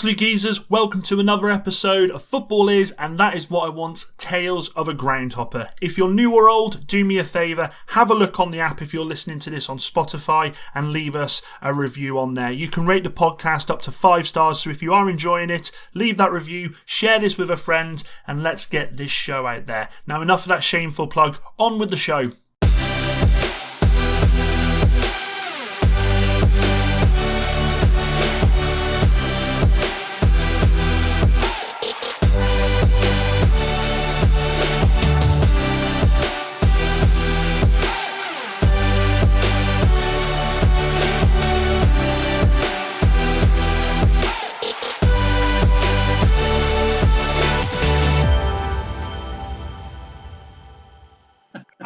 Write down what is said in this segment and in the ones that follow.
Absolute Geezers, welcome to another episode of Football Is, and that is what I want, Tales of a Groundhopper. If you're new or old, do me a favour, have a look on the app if you're listening to this on Spotify and leave us a review on there. You can rate the podcast up to 5 stars, so if you are enjoying it, leave that review, share this with a friend, and let's get this show out there. Now enough of that shameful plug, on with the show.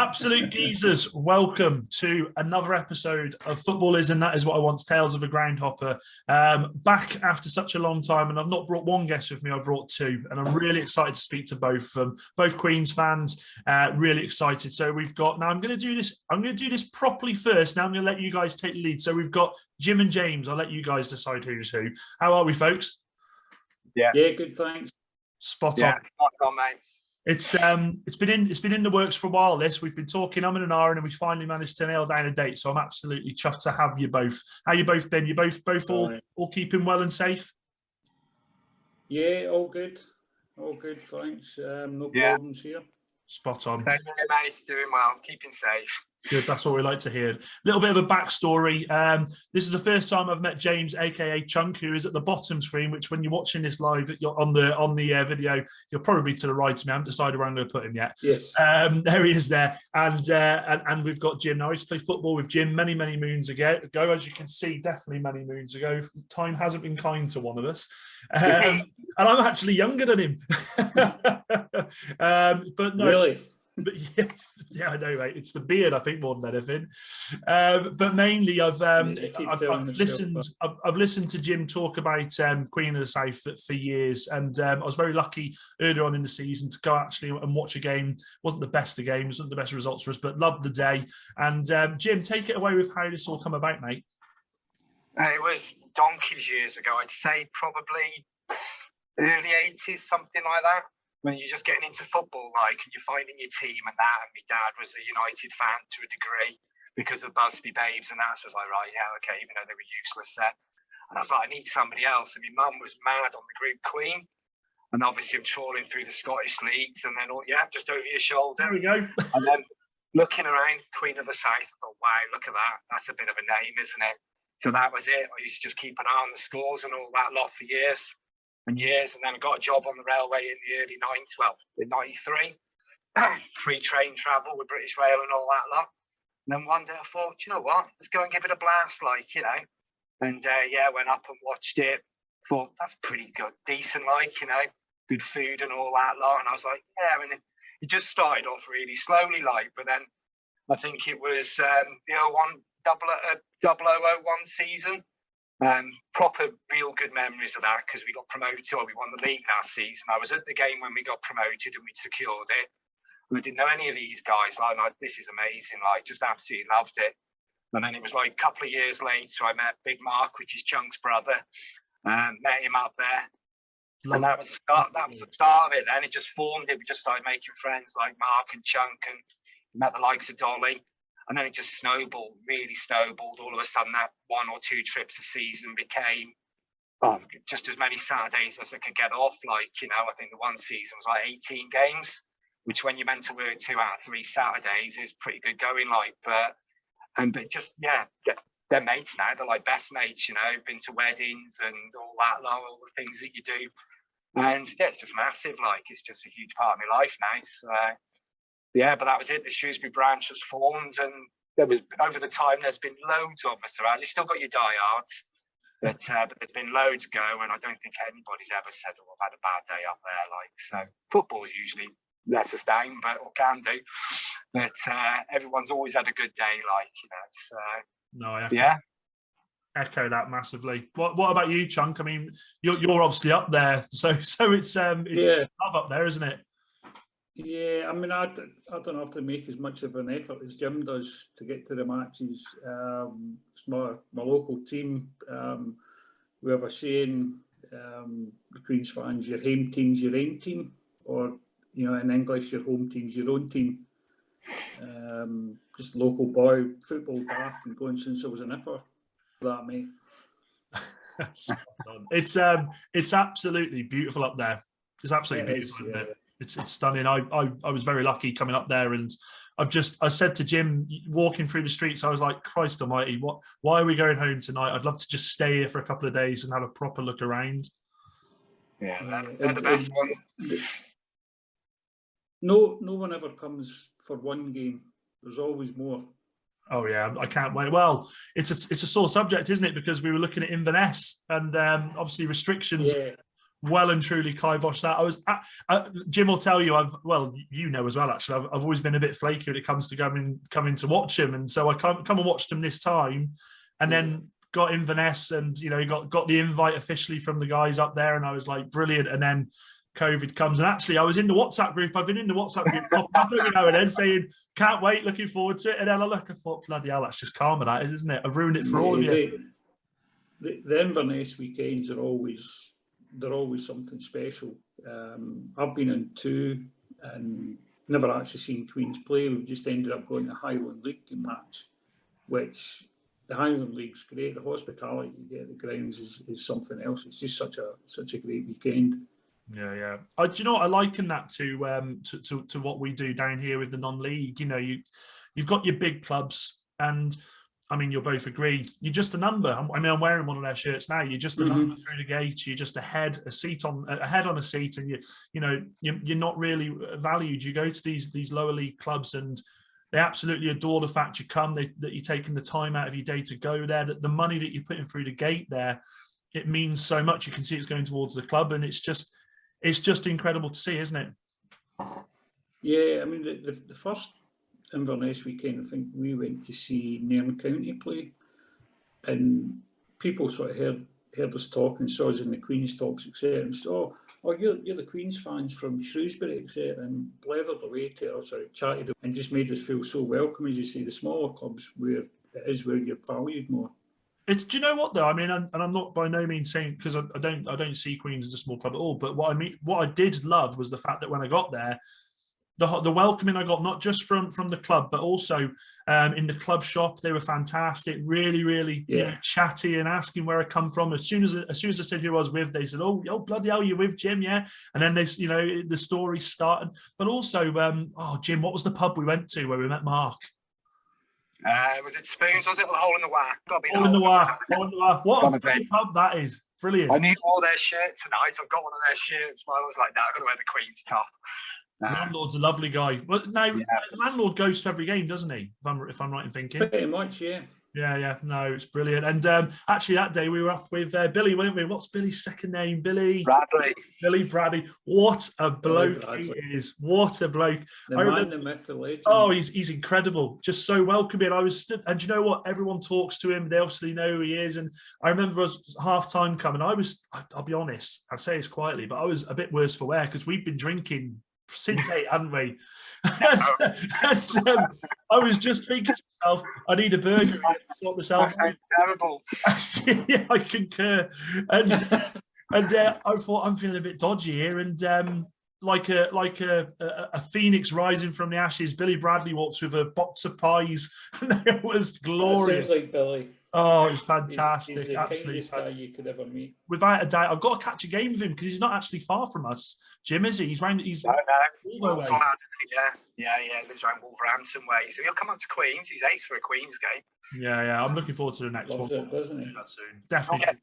Absolute Geezers, welcome to another episode of Football Is, and that is what I want, Tales of a Groundhopper. Back after such a long time, and I've not brought one guest with me, I brought two, and I'm really excited to speak to both of them. Both Queens fans, really excited. So we've got, now I'm going to do this properly first. Now I'm going to let you guys take the lead. So we've got Jim and James. I'll let you guys decide who's who. How are we, folks? Yeah, good, thanks. Spot on. Spot on, mate. It's been in the works for a while. We we've been talking in an hour, and we finally managed to nail down a date. So I'm absolutely chuffed to have you both. How you both been? You both all keeping well and safe? Yeah, all good, thanks. No problems here. Spot on. Thank you, mate. Doing well, keeping safe. Good, that's what we like to hear. A little bit of a backstory. This is the first time I've met James, aka Chunk, who is at the bottom screen. Which, when you're watching this live, you're on the video, you're probably to the right of me. I haven't decided where I'm going to put him yet. Yes. There he is there, and we've got Jim. Now I used to play football with Jim many moons ago. As you can see, definitely many moons ago. Time hasn't been kind to one of us, and I'm actually younger than him. But no. Really? But yeah, I know, mate. It's the beard, I think, more than anything. But mainly, I've listened to Jim talk about Queen of the South for years, and I was very lucky earlier on in the season to go actually and watch a game. Wasn't the best of games, wasn't the best results for us, but loved the day. And Jim, take it away with how this all come about, mate. It was donkeys years ago. I'd say probably early 80s, something like that. When you're just getting into football, and you're finding your team and that. And my dad was a United fan to a degree because of Busby Babes and that. So I was like, right, yeah, okay, even though they were useless then. And I was like, I need somebody else. And my mum was mad on the group Queen. And obviously I'm trawling through the Scottish leagues and then, just over your shoulder. There we go. And then looking around Queen of the South, I thought, wow, look at that. That's a bit of a name, isn't it? So that was it. I used to just keep an eye on the scores and all that lot for years. And then I got a job on the railway in the early 90s, in 93. Free train travel with British Rail and all that lot. And then one day I thought, you know what, let's go and give it a blast, And went up and watched it. Thought, that's pretty good, decent, good food and all that lot. And I was like, yeah, and it just started off really slowly, but then I think it was the 0001 season. Proper real good memories of that because we got promoted, we won the league last season. I was at the game when we got promoted and we secured it. We didn't know any of these guys. This is amazing, just absolutely loved it. And then it was a couple of years later, I met Big Mark, which is Chunk's brother, met him up there. And that was the start. That was the start of it. Then it just formed it. We just started making friends like Mark and Chunk, and met the likes of Dolly. And then it just snowballed, really snowballed. All of a sudden, that 1 or 2 trips a season became just as many Saturdays as I could get off. I think the one season was 18 games, which when you're meant to work 2 out of 3 Saturdays is pretty good going. But they're mates now. They're like best mates, been to weddings and all that, all the things that you do. And it's just massive. It's just a huge part of my life now. So, but that was it. The Shrewsbury Branch was formed, and there was over the time there's been loads of us around. You've still got your diehards, but there's been loads go, and I don't think anybody's ever said, "Oh, I've had a bad day up there." So football's usually lets us down, or can do. But everyone's always had a good day, So no, I echo that massively. What about you, Chunk? I mean, you're obviously up there, so it's love up there, isn't it? Yeah, I mean, I don't have to make as much of an effort as Jim does to get to the matches. It's my local team. We have a saying, the Queen's fans, your home team's your aim team, or, in English, your home team's your own team. Just local boy, football daft, and going since I was a nipper. That, mate. It's absolutely beautiful up there. It's absolutely beautiful, isn't it? It's stunning. I was very lucky coming up there, and I said to Jim, walking through the streets, I was like, Christ almighty, why are we going home tonight? I'd love to just stay here for a couple of days and have a proper look around. Yeah, they're the best ones. No one ever comes for one game. There's always more. Oh yeah, I can't wait. Well, it's a sore subject, isn't it? Because we were looking at Inverness, and obviously restrictions well and truly kiboshed that. Jim will tell you, as well actually, I've always been a bit flaky when it comes to coming to watch him, and so I come and watched him this time, and then got Inverness, and got the invite officially from the guys up there, and I was like, brilliant. And then COVID comes, and actually I was in the WhatsApp group. I've been in the WhatsApp group every now and then saying, can't wait, looking forward to it. And then I thought, bloody hell, that's just karma, that is, isn't it? I've ruined it for all of you. The Inverness weekends are always something special. I've been in two and never actually seen Queens play. We've just ended up going to Highland League match, which the Highland League's great. The hospitality you get at the grounds is something else. It's just such a great weekend. Yeah. Do you know what I liken that to what we do down here with the non-league? You've got your big clubs, and I mean, you'll both agree, you're just a number. I mean, I'm wearing one of their shirts now. You're just a number through the gate. You're just a head on a seat, and you're not really valued. You go to these lower league clubs, and they absolutely adore the fact you come, that you're taking the time out of your day to go there, that the money that you're putting through the gate there, it means so much. You can see it's going towards the club, and it's just incredible to see, isn't it? Yeah, I mean, the first Inverness weekend, I think we went to see Nairn County play, and people sort of heard us talk and saw us in the Queen's talks, etc. And said, oh, you're the Queen's fans from Shrewsbury, etc. And blethered away to us, or chatted, and just made us feel so welcome. As you say, the smaller clubs where it is where you're valued more. Do you know what though? I mean, and I'm not by no means saying, because I don't see Queens as a small club at all. But what I did love was the fact that when I got there, the welcoming I got, not just from the club, but also in the club shop. They were fantastic, really chatty, and asking where I come from. As soon as I said who I was with, they said, "Oh, bloody hell, you're with Jim, yeah." And then the story started. But also, Jim, what was the pub we went to where we met Mark? Was it Spoons? Was it the Hole in the Wire? Hole in the Wire. What a great pub that is. Brilliant. I need all their shirts tonight. I've got one of their shirts, but I was like, I've got to wear the Queen's top. Landlord's a lovely guy. Well, no, Landlord goes to every game, doesn't he? If I'm right in thinking. Pretty much, yeah. Yeah. No, it's brilliant. And actually, that day we were up with Billy, weren't we? What's Billy's second name? Billy Bradley. Billy Bradley. What a bloke he is! What a bloke! The man, the myth, the legend. Oh, he's incredible. Just so welcoming. I was stood, and you know what? Everyone talks to him. They obviously know who he is. And I remember us half time coming. I'll be honest. I'll say this quietly, but I was a bit worse for wear because we'd been drinking since 8, hadn't we? and I was just thinking to myself, I need a burger to sort myself out. Terrible. Yeah, I concur. And I thought, I'm feeling a bit dodgy here. And like a phoenix rising from the ashes, Billy Bradley walks with a box of pies. And it was glorious. Sounds like Billy. Oh, it was fantastic. He's the absolutely kindest guy you could ever meet. Without a doubt, I've got to catch a game with him because he's not actually far from us. Jim, is he? He's round. He's no. Yeah. Lives around Wolverhampton way. So he'll come up to Queens. He's ace for a Queens game. Yeah. I'm looking forward to the next Loves one. It, doesn't he? Do that soon. Definitely.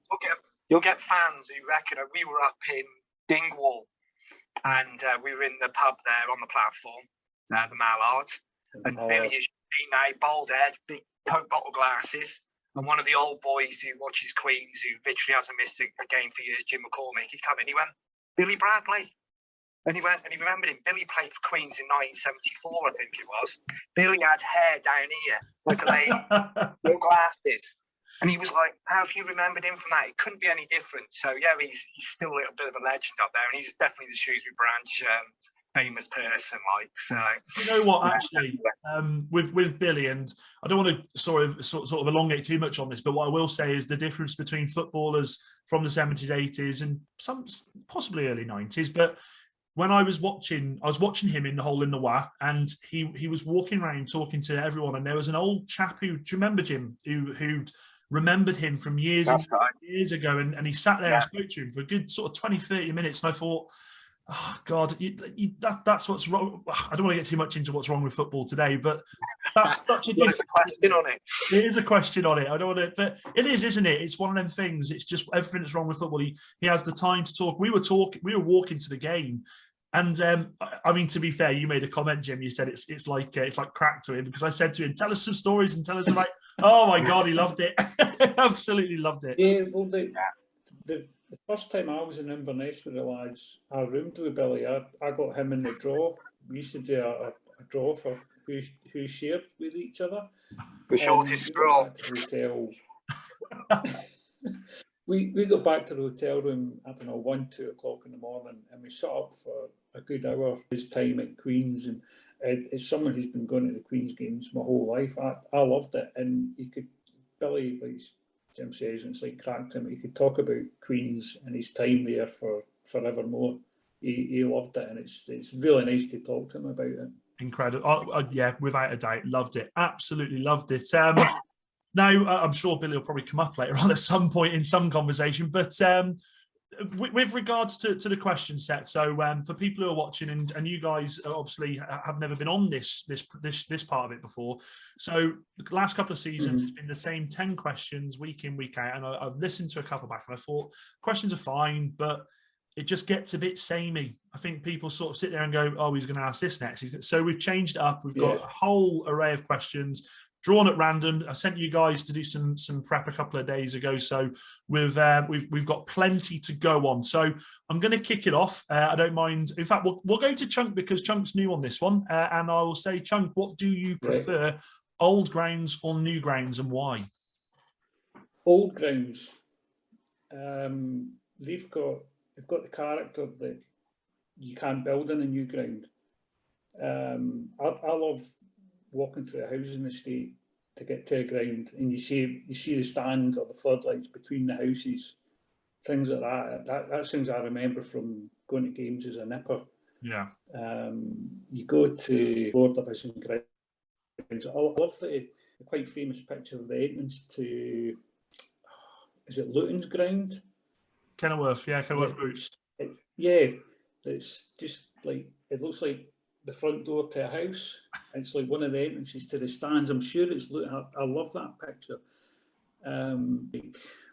You'll get fans who reckon we were up in Dingwall, and we were in the pub there on the platform, the Mallard, and Billy is now bald head, big Coke bottle glasses. And one of the old boys who watches Queens, who literally hasn't missed a game for years, Jim McCormick, he come in, he went, Billy Bradley. And he went, and he remembered him. Billy played for Queens in 1974, I think it was. Billy had hair down here, like a lady, no glasses. And he was like, how have you remembered him from that? It couldn't be any different. So, yeah, he's still a little bit of a legend up there. And he's definitely the Shrewsbury Branch famous person, like, so. You know what, actually, with Billy, and I don't want to sort of elongate too much on this, but what I will say is the difference between footballers from the 70s, 80s, and some possibly early 90s. But when I was watching him in the hole in the Wa, and he was walking around talking to everyone, and there was an old chap who, do you remember Jim, who remembered him from years years ago, and he sat there and spoke to him for a good sort of 20, 30 minutes, and I thought, oh God, that's what's wrong. I don't want to get too much into what's wrong with football today, but that's such a There's a question on it. It is a question on it. I don't want to, but it is, isn't it? It's one of them things. It's just everything that's wrong with football. He has the time to talk. We were walking to the game, and I mean, to be fair, you made a comment, Jim. You said it's like crack to him, because I said to him, "Tell us some stories and tell us about." Oh my God, he loved it. Absolutely loved it. Yeah, well, the first time I was in Inverness with the lads, I roomed with Billy. I got him in the draw. We used to do a draw for who shared with each other. The shortest straw. We got back to the hotel room, I don't know, 1, 2 o'clock in the morning, and we sat up for a good hour. His time at Queen's, and as someone who's been going to the Queen's games my whole life, I loved it. And Billy, like Jim says, it's like crack to him. He could talk about Queen's and his time there for forevermore. He loved it, and it's really nice to talk to him about it. Incredible. Yeah, without a doubt, loved it. Absolutely loved it. Now, I'm sure Billy will probably come up later on at some point in some conversation, but with regards to the question set, so for people who are watching, and you guys obviously have never been on this part of it before, so the last couple of seasons it's been the same 10 questions week in, week out, and I've listened to a couple back, and I thought questions are fine, but it just gets a bit samey. I think people sort of sit there and go, oh, he's going to ask this next. So we've changed it up. We've got a whole array of questions drawn at random. I sent you guys to do some prep a couple of days ago, so we've got plenty to go on. So I'm going to kick it off. I don't mind. In fact, we'll go to Chunk, because Chunk's new on this one, and I will say, Chunk, what do you prefer, old grounds or new grounds, and why? Old grounds. They've got the character that you can't build in a new ground. I love walking through a housing estate to get to a ground, and you see the stand or the floodlights between the houses, things like that. That's things I remember from going to games as a nipper. Yeah. You go to lower division grounds. I love the quite famous picture of the entrance to, is it Luton's ground? Kenilworth, yeah, Kenilworth Roots. Yeah, it's just like, it looks like the front door to a house. It's like one of the entrances to the stands. I'm sure it's Luton. I love that picture.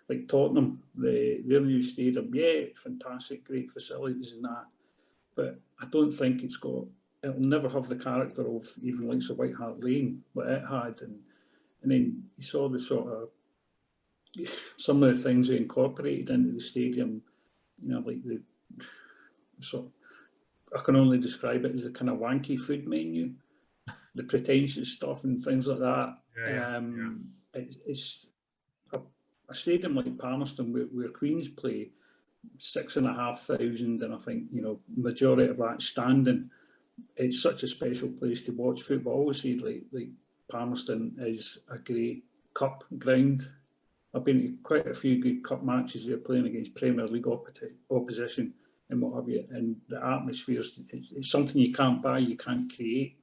Like Tottenham, their new stadium, yeah, fantastic, great facilities and that. But I don't think it'll never have the character of even like White Hart Lane, what it had. And then you saw the sort of, some of the things they incorporated into the stadium, like the sort of, I can only describe it as a kind of wanky food menu, the pretentious stuff and things like that. It's a stadium like Palmerston where Queens play, 6,500, and I think majority of that standing. It's such a special place to watch football. I always say like Palmerston is a great cup ground. I've been to quite a few good cup matches there playing against Premier League opposition and what have you. And the atmosphere, it's something you can't buy, you can't create.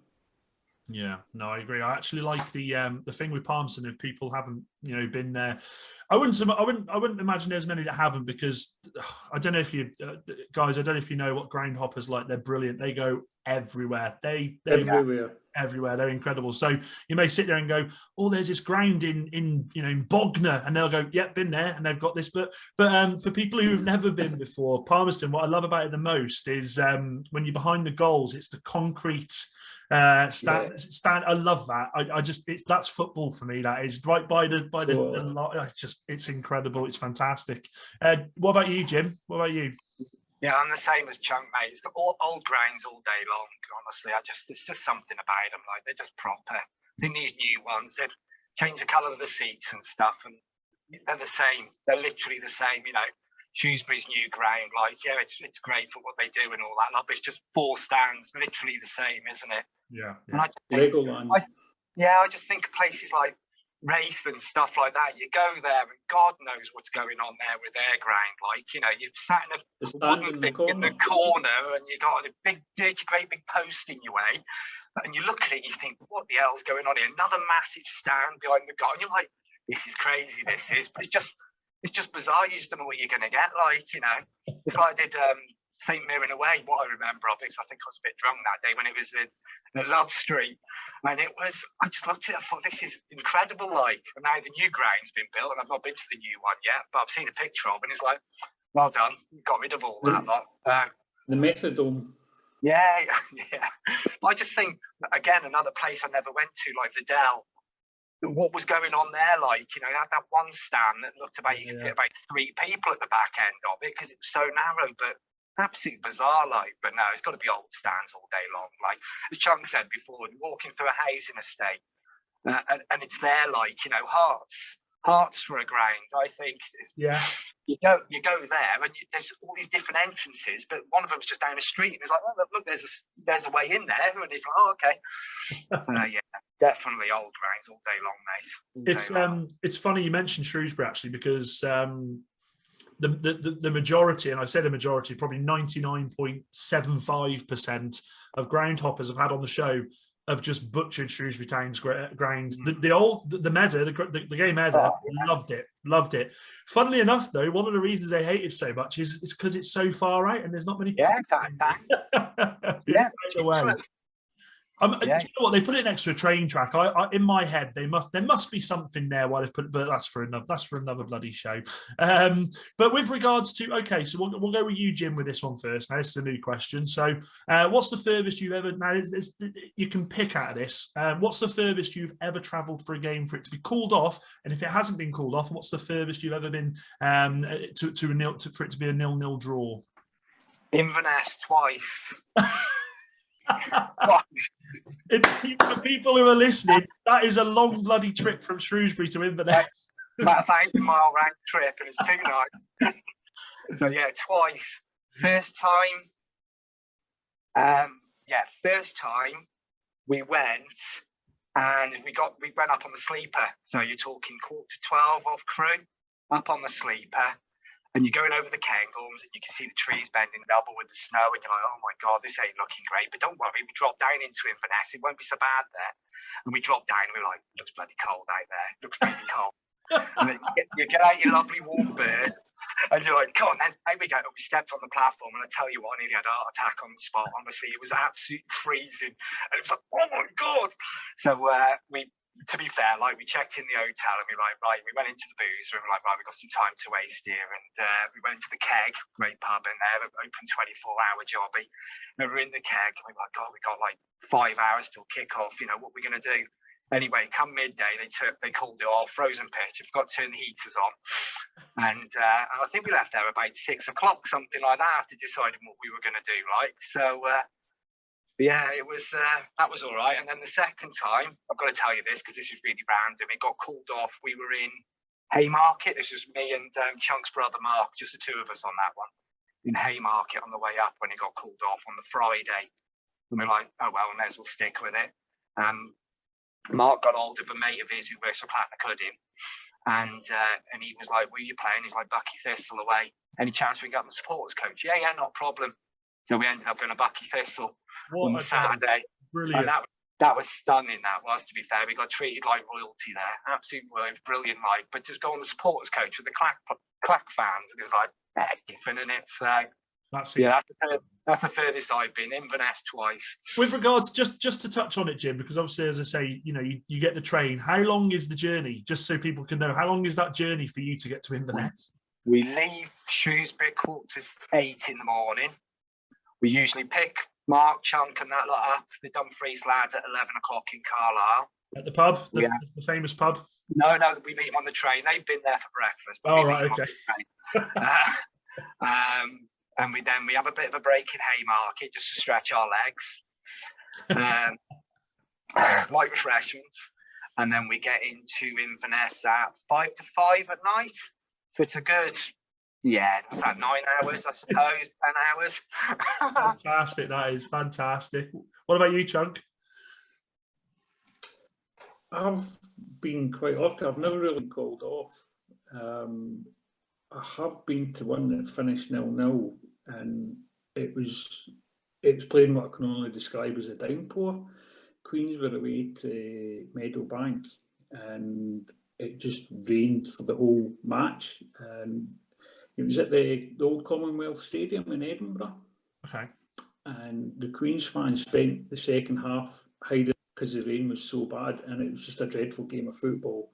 Yeah, no, I agree. I actually like the thing with Palmerston. If people haven't, been there, I wouldn't imagine there's many that haven't, because I don't know if you guys, I don't know if you know what groundhoppers like. They're brilliant. They go everywhere. They're everywhere. They're incredible. So you may sit there and go, oh, there's this ground in Bognor, and they'll go, yep, been there, and they've got this. But for people who've never been before, Palmerston, what I love about it the most is when you're behind the goals, it's the concrete stand. I love that. I just, that's football for me. That is right by the lot. It's incredible. It's fantastic. What about you, Jim? What about you? Yeah, I'm the same as Chunk, mate. It's the old grounds all day long. Honestly, it's just something about them. Like, they're just proper. I think these new ones, they've changed the colour of the seats and stuff, and they're the same. They're literally the same. Shrewsbury's new ground, like, yeah, it's great for what they do and all that. Like, it's just 4 stands, literally the same, isn't it? Yeah. And I just think, Legoland. I just think of places like Rafe and stuff like that. You go there and God knows what's going on there with their ground. Like, you know, you've sat in a wooden thing in the corner and you got a big, dirty, great big post in your way. And you look at it and you think, what the hell's going on here? Another massive stand behind the goal. And you're like, this is crazy, this is. But it's just bizarre. You just don't know what you're going to get. Like, you know, it's like I did St. Mirren away. What I remember of it, I think I was a bit drunk that day when it was at Love Street. And it was, I just looked at it, I thought, this is incredible. Like, and now the new ground's been built, and I've not been to the new one yet, but I've seen a picture of it, and it's like, well done, you got rid of all that lot. The Methodome. Yeah. But I just think, again, another place I never went to, like the Dell, what was going on there, like, you know, that one stand that looked about, you could get about 3 people at the back end of it because it was so narrow, but absolutely bizarre, like. But no, it's got to be old stands all day long. Like as Chung said before, walking through a housing estate, and it's there, like, you know, hearts for a ground. I think. Yeah. You go there, and there's all these different entrances, but one of them's just down the street, and it's like, oh look, there's a way in there, and it's like, oh okay. Yeah, definitely old grounds all day long, mate. It's funny you mentioned Shrewsbury actually, because the majority, and I said a majority, probably 99.75% of groundhoppers I've had on the show have just butchered Shrewsbury Town's ground. The Meta, the game Meta, loved it. Funnily enough, though, one of the reasons they hate it so much is it's because it's so far out and there's not many people. Yeah, Do you know what? They put it next to a train track. In my head, there must be something there why they put it, but that's for another bloody show. But with regards to, okay, so we'll go with you, Jim, with this one first. Now this is a new question. So, what's the furthest you've ever? Now you can pick out of this. What's the furthest you've ever travelled for a game for it to be called off? And if it hasn't been called off, what's the furthest you've ever been for it to be a 0-0 draw? Inverness twice. For people who are listening, that is a long bloody trip from Shrewsbury to Inverness. About a 1,000-mile round trip, and it's 2 nights. So yeah, twice. First time we went, and we went up on the sleeper. So you're talking 11:45 off crew, up on the sleeper. And you're going over the Cairngorms and you can see the trees bending double with the snow, and you're like, oh my God, this ain't looking great. But don't worry, we dropped down into Inverness. It won't be so bad there. And we dropped down and we're like, looks bloody cold out there. Looks bloody cold. And then you get out your lovely warm bird and you're like, come on then, here we go. We stepped on the platform, and I tell you what, I nearly had a heart attack on the spot. Honestly, it was absolutely freezing. And it was like, oh my God. So to be fair, like, we checked in the hotel and we were like, right, we went into the booze room, like, right, we've got some time to waste here. And we went into the Keg, great pub in there, open 24-hour jobby. And we were in the Keg and we were like, God, we got like 5 hours till kick off, you know, what are we going to do? Anyway, come midday, they called it off, frozen pitch. I forgot to turn the heaters on. And I think we left there about 6 o'clock, something like that, after deciding what we were going to do, like. So, yeah, it was that was all right. And then the second time, I've got to tell you this because this is really random. It got called off. We were in Haymarket. This was me and Chunk's brother Mark, just the 2 of us on that one, in Haymarket on the way up when it got called off on the Friday. And we're like, oh well, may as well stick with it. Mark got hold of a mate of his who works for Platinum Cudding, and he was like, "Where are you playing?" He's like, "Bucky Thistle away. Any chance we can get the supporters coach?" Yeah, not a problem. So we ended up going to Bucky Thistle on Saturday. Brilliant. And that was stunning. That was, to be fair, we got treated like royalty there. Absolutely brilliant, like. But just go on the supporters coach with the clack fans, and it was like, it's different, isn't it? So that's the furthest I've been. Inverness twice. With regards, just to touch on it, Jim, because obviously, as I say, you know, you get the train. How long is the journey? Just so people can know, how long is that journey for you to get to Inverness? We leave Shrewsbury at 8:15 in the morning. We usually pick Mark, Chunk and that lot up, the Dumfries lads, at 11 o'clock in Carlisle. At the pub? The famous pub? No, we meet them on the train. They've been there for breakfast. Oh, right, okay. And we have a bit of a break in Haymarket just to stretch our legs. Light refreshments. And then we get into Inverness at 5 to 5 at night. So it's a good Yeah, was that 9 hours, I suppose, 10 hours? Fantastic, that is fantastic. What about you, Chunk? I've been quite lucky. I've never really called off. I have been to one that finished 0-0, and it was playing what I can only describe as a downpour. Queens were away to Meadowbank, and it just rained for the whole match. And it was at the old Commonwealth Stadium in Edinburgh. Okay. And the Queens fans spent the second half hiding because the rain was so bad, and it was just a dreadful game of football.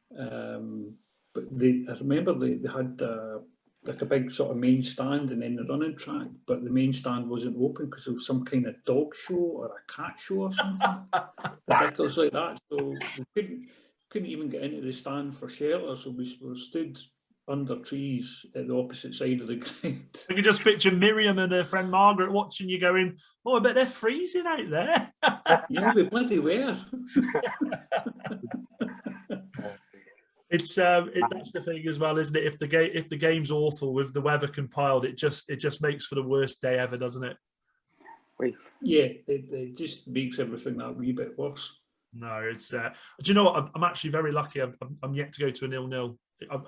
But I remember they had like a big sort of main stand and then the running track, but the main stand wasn't open because there was some kind of dog show or a cat show or something ridiculous like that. So we couldn't even get into the stand for shelter, so we were stood under trees at the opposite side of the ground. I can just picture Miriam and her friend Margaret watching you going, "Oh, I bet they're freezing out there." Yeah, we bloody were. It's that's the thing as well, isn't it? If the game's awful with the weather compiled, it just makes for the worst day ever, doesn't it? Yeah, it just makes everything that wee bit worse. No, it's. Do you know what? I'm actually very lucky. I'm yet to go to a 0-0.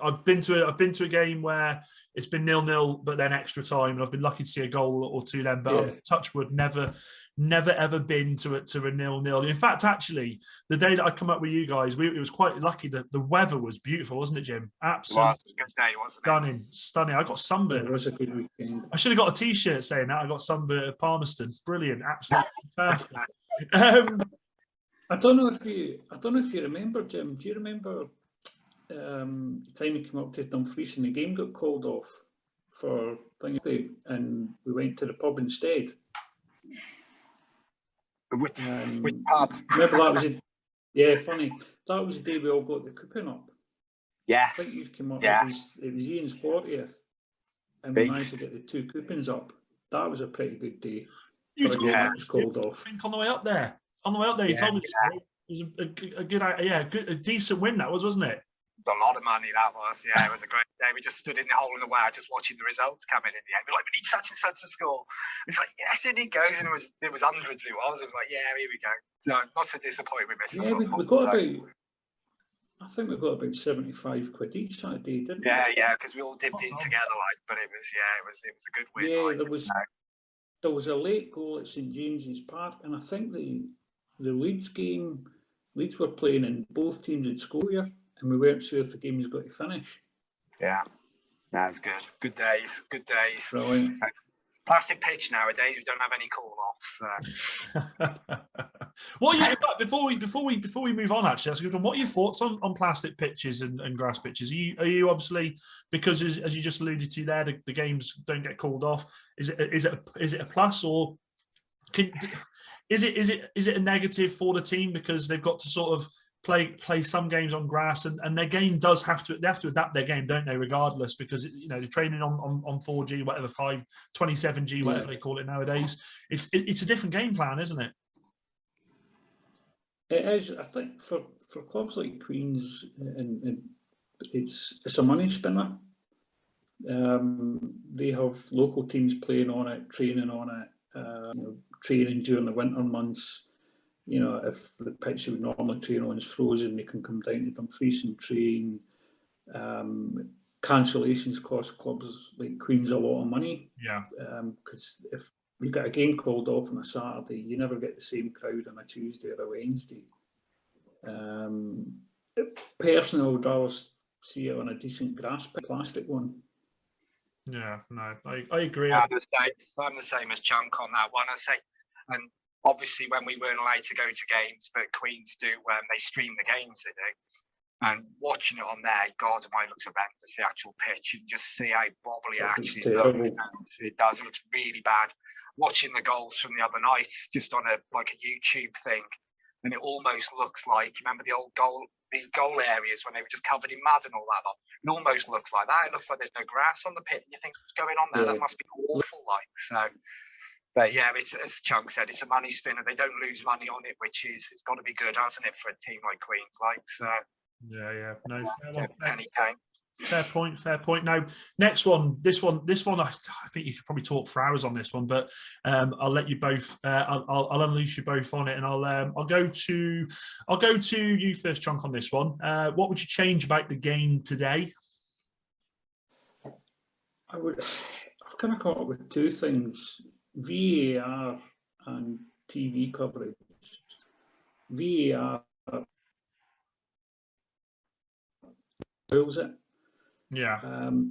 I've been to a game where it's been 0-0, but then extra time, and I've been lucky to see a goal or two then. But I've, touch wood, never ever been to a 0-0. In fact, actually, the day that I come up with you guys, it was quite lucky that the weather was beautiful, wasn't it, Jim? Absolutely, it was a good day, wasn't it? Stunning. I got sunburned. It was a good weekend. I should have got a T-shirt saying that. I got sunburned at Palmerston. Brilliant, absolutely fantastic. I don't know if you remember, Jim. Do you remember the time we came up to Dumfries and the game got called off for thing, and we went to the pub instead? Which pub? Remember that was funny. That was the day we all got the coupon up. Yes. I think you came up. Yeah. It was Ian's 40th, and we managed to get the 2 coupons up. That was a pretty good day. You told me it was called off. I think on the way up there, you told me it was a decent win. That was, wasn't it? A lot of money that was. Yeah, it was a great day. We just stood in the hole in the wire, just watching the results come in the end. We're like, we need such and such a score. It's like, yes, in it goes, and it was hundreds. It was. It was like, yeah, here we go. No, not so disappointed we missed. Yeah, we got about. I think we got about 75 quid each that day, didn't we? Yeah, because we all dipped in together, like. But it was a good win. Yeah, like, there was a late goal at St James's Park, and I think the Leeds were playing, and both teams had scored here, and we weren't sure if the game was going to finish. Yeah, that's good. Good days. Brilliant. Plastic pitch nowadays. We don't have any call-offs. Before we move on, actually, that's a good one. What are your thoughts on plastic pitches and grass pitches? Are you obviously, because as you just alluded to there, the games don't get called off? Is it a plus, or is it a negative for the team because they've got to sort of play some games on grass, and their game they have to adapt their game, don't they, regardless, because they're training on 4G, whatever, 27G, whatever they call it nowadays. It's a different game plan, isn't it? It is. I think for clubs like Queens, and it's a money spinner. They have local teams playing on it, training on it, training during the winter months. If the pitch they would normally train on is frozen, they can come down to Dumfries and train. Cancellations cost clubs like Queens a lot of money. Yeah. Because if you get a game called off on a Saturday, you never get the same crowd on a Tuesday or a Wednesday. Personally, I would rather see it on a decent grass plastic one. Yeah, no, I agree. I'm the same as Chunk on that one. I say, and obviously when we weren't allowed to go to games, but Queens do, they stream the games, they do. And watching it on there, God, it might look horrendous, the actual pitch. You can just see how wobbly it actually looks. It does. It looks really bad. Watching the goals from the other night, just on a YouTube thing, and it almost looks like, remember the goal areas when they were just covered in mud and all that lot? It almost looks like that. It looks like there's no grass on the pit. And you think, what's going on there? That must be awful, like. So, but yeah, it's, as Chunk said, it's a money spinner. They don't lose money on it, it's got to be good, hasn't it, for a team like Queens, like. So yeah, no, penny came. Fair point. Fair point. Now, next one. This one. I think you could probably talk for hours on this one, but I'll let you both. I'll unleash you both on it, and I'll go to you first, Chunk, on this one. What would you change about the game today? I've kind of come up with two things: VAR and TV coverage. VAR spoils it. Yeah.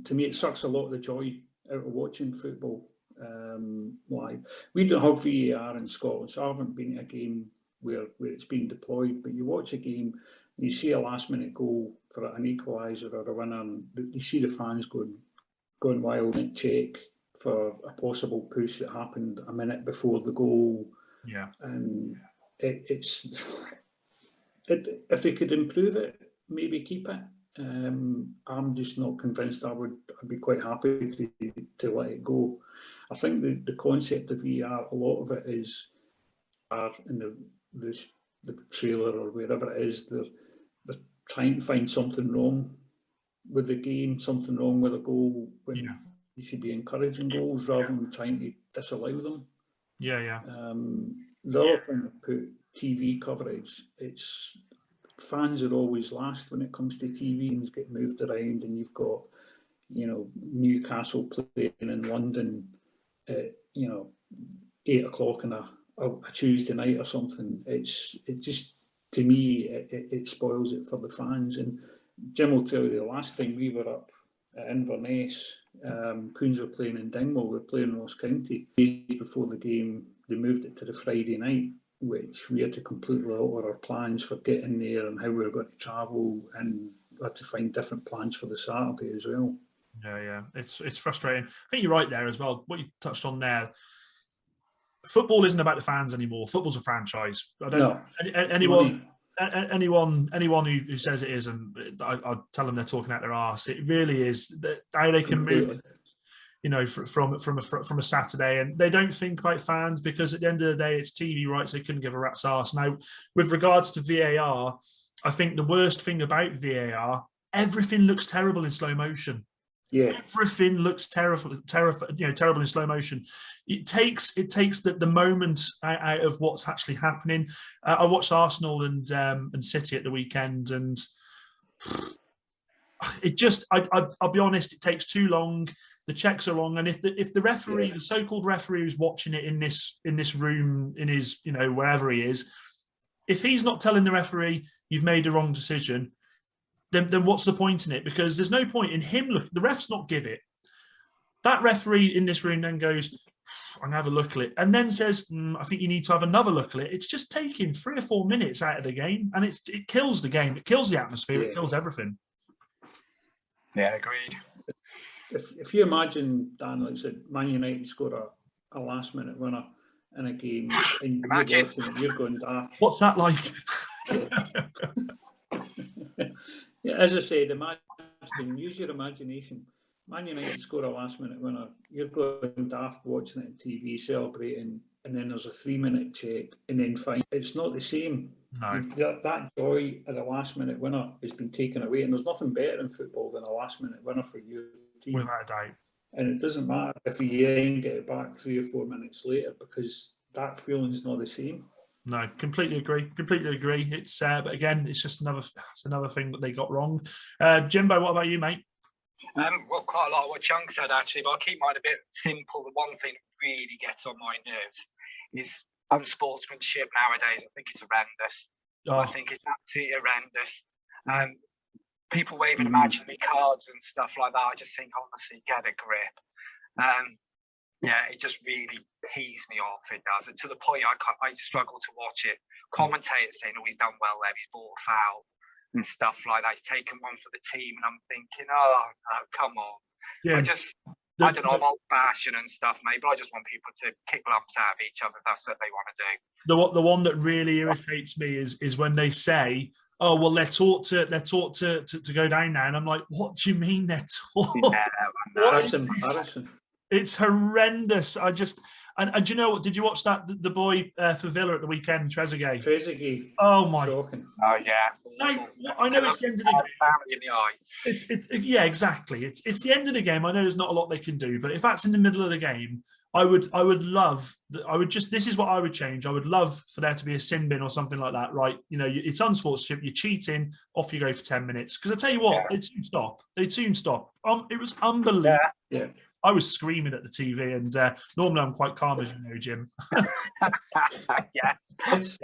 To me, it sucks a lot of the joy out of watching football live. We don't have VAR in Scotland, so I haven't been to a game where it's been deployed. But you watch a game and you see a last-minute goal for an equaliser or a winner, and you see the fans going wild and check for a possible push that happened a minute before the goal. Yeah. And if they could improve it, maybe keep it. I'm just not convinced. I'd be quite happy to let it go. I think the concept of VR, a lot of it is in the trailer or wherever it is, they're trying to find something wrong with the game, something wrong with a goal, when you should be encouraging goals rather than trying to disallow them. Yeah. The other thing, put TV coverage, it's fans are always last when it comes to TV, and get moved around, and you've got, Newcastle playing in London at 8 o'clock on a Tuesday night or something. It just, to me, it spoils it for the fans. And Jim will tell you, the last time we were up at Inverness, Queens were playing in Dingwall, we were playing Ross County. Days before the game, they moved it to the Friday night, which we had to completely alter our plans for getting there and how we were going to travel, and we had to find different plans for the Saturday as well. Yeah. It's frustrating. I think you're right there as well. What you touched on there, football isn't about the fans anymore. Football's a franchise. Anyone who says it isn't, I tell them they're talking out their arse. It really is. How they can move, from a Saturday, and they don't think about fans, because at the end of the day, it's TV rights. They couldn't give a rat's arse. Now, with regards to VAR, I think the worst thing about VAR, everything looks terrible in slow motion. Yeah, everything looks terrible in slow motion. It takes the moment out of what's actually happening. I watched Arsenal and City at the weekend, and it just, I'll be honest, it takes too long. The checks are wrong, and if the referee, the so-called referee who's watching it in this room, in his wherever he is, if he's not telling the referee you've made the wrong decision, then what's the point in it? Because there's no point in him the ref's not give it. That referee in this room then goes, I'm gonna have a look at it, and then says, I think you need to have another look at it. It's just taking 3 or 4 minutes out of the game, and it kills the game. It kills the atmosphere. It kills everything. Yeah, agreed. If you imagine, Dan, like I said, Man United score a last-minute winner in a game, and you're watching it, you're going daft. What's that like? Yeah, as I said, use your imagination. Man United score a last-minute winner, you're going daft watching it on TV, celebrating, and then there's a 3-minute check, and then fine. It's not the same. No. That joy of the last-minute winner has been taken away, and there's nothing better in football than a last-minute winner for your team. Without a doubt. And it doesn't matter if you then get it back 3 or 4 minutes later, because that feeling's not the same. No, completely agree. It's but again, it's just another thing that they got wrong. Jimbo, what about you, mate? Well, quite a lot of what Chung said, actually, but I'll keep mine a bit simple. The one thing that really gets on my nerves is unsportsmanship nowadays. I think it's horrendous. I think it's absolutely horrendous. People waving imaginary cards and stuff like that, I just think, honestly, get a grip. It just really pees me off. It does. And to the point I struggle to watch it. Commentators saying, he's done well there, he's bought a foul and stuff like that. He's taken one for the team. And I'm thinking, come on. Yeah. I don't know, I'm old-fashioned and stuff, mate, but I just want people to kick lumps out of each other if that's what they want to do. The one that really irritates me is when they say, oh, well, they're taught to go down now. And I'm like, what do you mean they're taught? That's embarrassing. It's horrendous. And do you know what? Did you watch that the boy for Villa at the weekend, Trezeguet? Trezeguet. Oh my! Shocking. Oh yeah. I know it's the end of the game. Family in the eye. It's yeah, exactly. It's the end of the game. I know there's not a lot they can do, but if that's in the middle of the game, I would love. This is what I would change. I would love for there to be a sin bin or something like that, right? You know, it's unsportsmanship. You're cheating. Off you go for 10 minutes. Because I tell you what, they'd soon stop. They'd soon stop. It was unbelievable. Yeah. I was screaming at the TV, and normally I'm quite calm, as you know, Jim. Yes.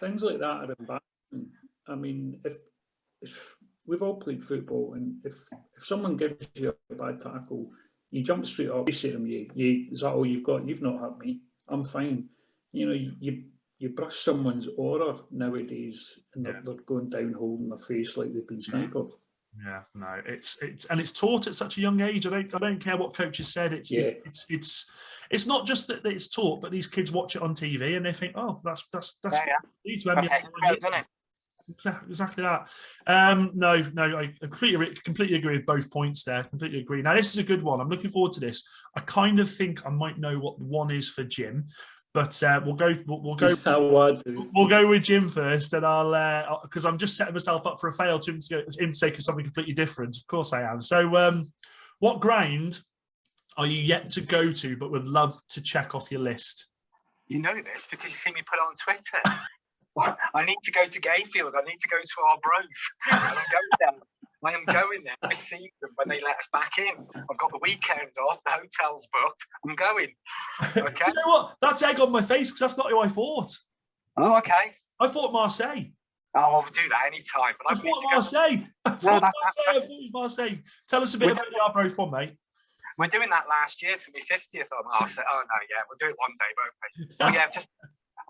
Things like that are embarrassing. I mean, if we've all played football, and if someone gives you a bad tackle, you jump straight up. You say to them, "Is that all you've got? You've not hurt me. I'm fine." You know, you brush someone's aura nowadays, and they're going down holding their face like they've been sniped. Yeah, no, it's taught at such a young age. I don't care what coaches said. It's not just that it's taught, but these kids watch it on TV and they think, oh, that's exactly that. No, I completely agree with both points there. Completely agree. Now this is a good one. I'm looking forward to this. I kind of think I might know what one is for Jim. But we'll go with Jim first, and I'll because I'm just setting myself up for a fail to him to say something completely different. Of course I am. So, what ground are you yet to go to, but would love to check off your list? You know this because you see me put it on Twitter. I need to go to Gayfield. I need to go to Arbroath. I am going there this season when they let us back in. I've got the weekend off, the hotel's booked. I'm going. Okay. You know what? That's egg on my face because that's not who I thought. Oh, okay. I thought Marseille. Oh, I'll do that anytime. But I thought Marseille. I thought it was Marseille. Tell us a bit about the Arbroath one, mate. We're doing that last year for my 50th on Marseille. Oh, no, yeah. We'll do it one day, won't we? Well, yeah,